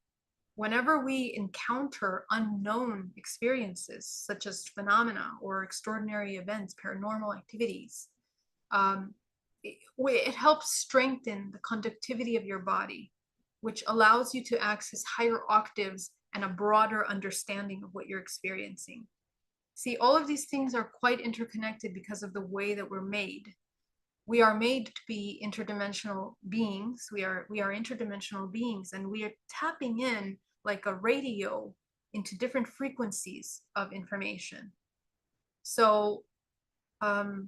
Speaker 1: whenever we encounter unknown experiences, such as phenomena or extraordinary events, paranormal activities, it helps strengthen the conductivity of your body, which allows you to access higher octaves and a broader understanding of what you're experiencing. See, all of these things are quite interconnected because of the way that we're made. We are made to be interdimensional beings. We are interdimensional beings, and we are tapping in like a radio into different frequencies of information. So the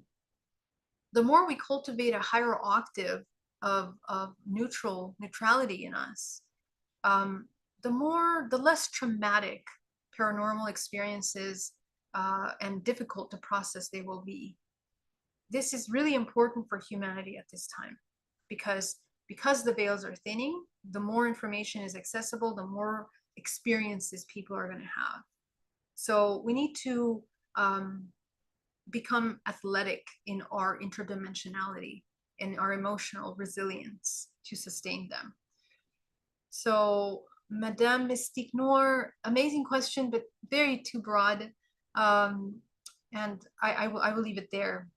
Speaker 1: more we cultivate a higher octave of neutrality in us, the less traumatic paranormal experiences and difficult to process they will be. This is really important for humanity at this time, because the veils are thinning, the more information is accessible, the more experiences people are going to have. So we need to become athletic in our interdimensionality and our emotional resilience to sustain them. So Madame Mystique Noir, amazing question, but very too broad. And I will leave it there.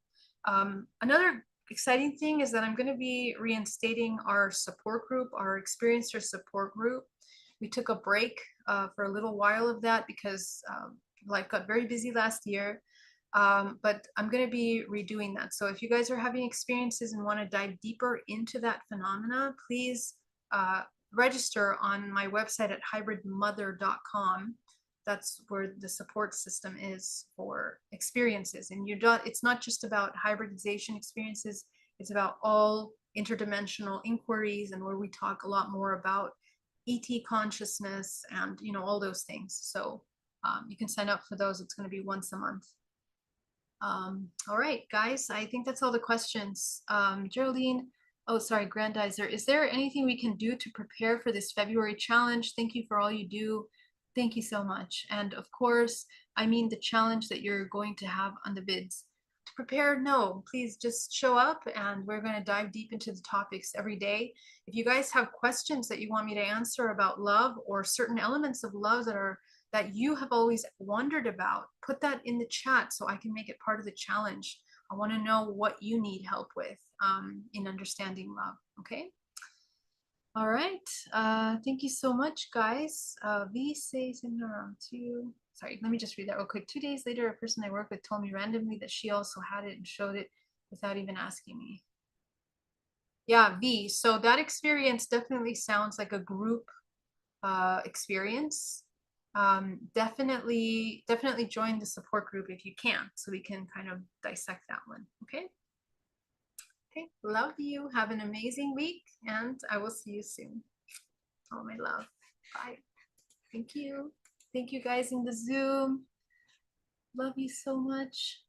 Speaker 1: Another exciting thing is that I'm going to be reinstating our support group, our experiencer support group. We took a break for a little while of that because life got very busy last year. But I'm going to be redoing that. So if you guys are having experiences and want to dive deeper into that phenomena, please register on my website at hybridmother.com. That's where the support system is for experiences. And it's not just about hybridization experiences, it's about all interdimensional inquiries, and where we talk a lot more about ET consciousness and all those things. So you can sign up for those. It's going to be once a month. All right, guys, I think that's all the questions. Geraldine, oh, sorry, Grandizer, is there anything we can do to prepare for this February challenge? Thank you for all you do. Thank you so much. And of course, I mean the challenge that you're going to have on the vids. To prepare, no, please just show up, and we're going to dive deep into the topics every day. If you guys have questions that you want me to answer about love, or certain elements of love that you have always wondered about, put that in the chat so I can make it part of the challenge. I want to know what you need help with in understanding love. Okay. All right. Thank you so much, guys. V says in around 2. Sorry, let me just read that real quick. 2 days later, a person I work with told me randomly that she also had it and showed it without even asking me. Yeah, V. So that experience definitely sounds like a group experience. definitely join the support group if you can, so we can kind of dissect that one. Okay. Okay, love you. Have an amazing week, and I will see you soon. Oh, my love. Bye. Thank you. Thank you guys in the Zoom. Love you so much.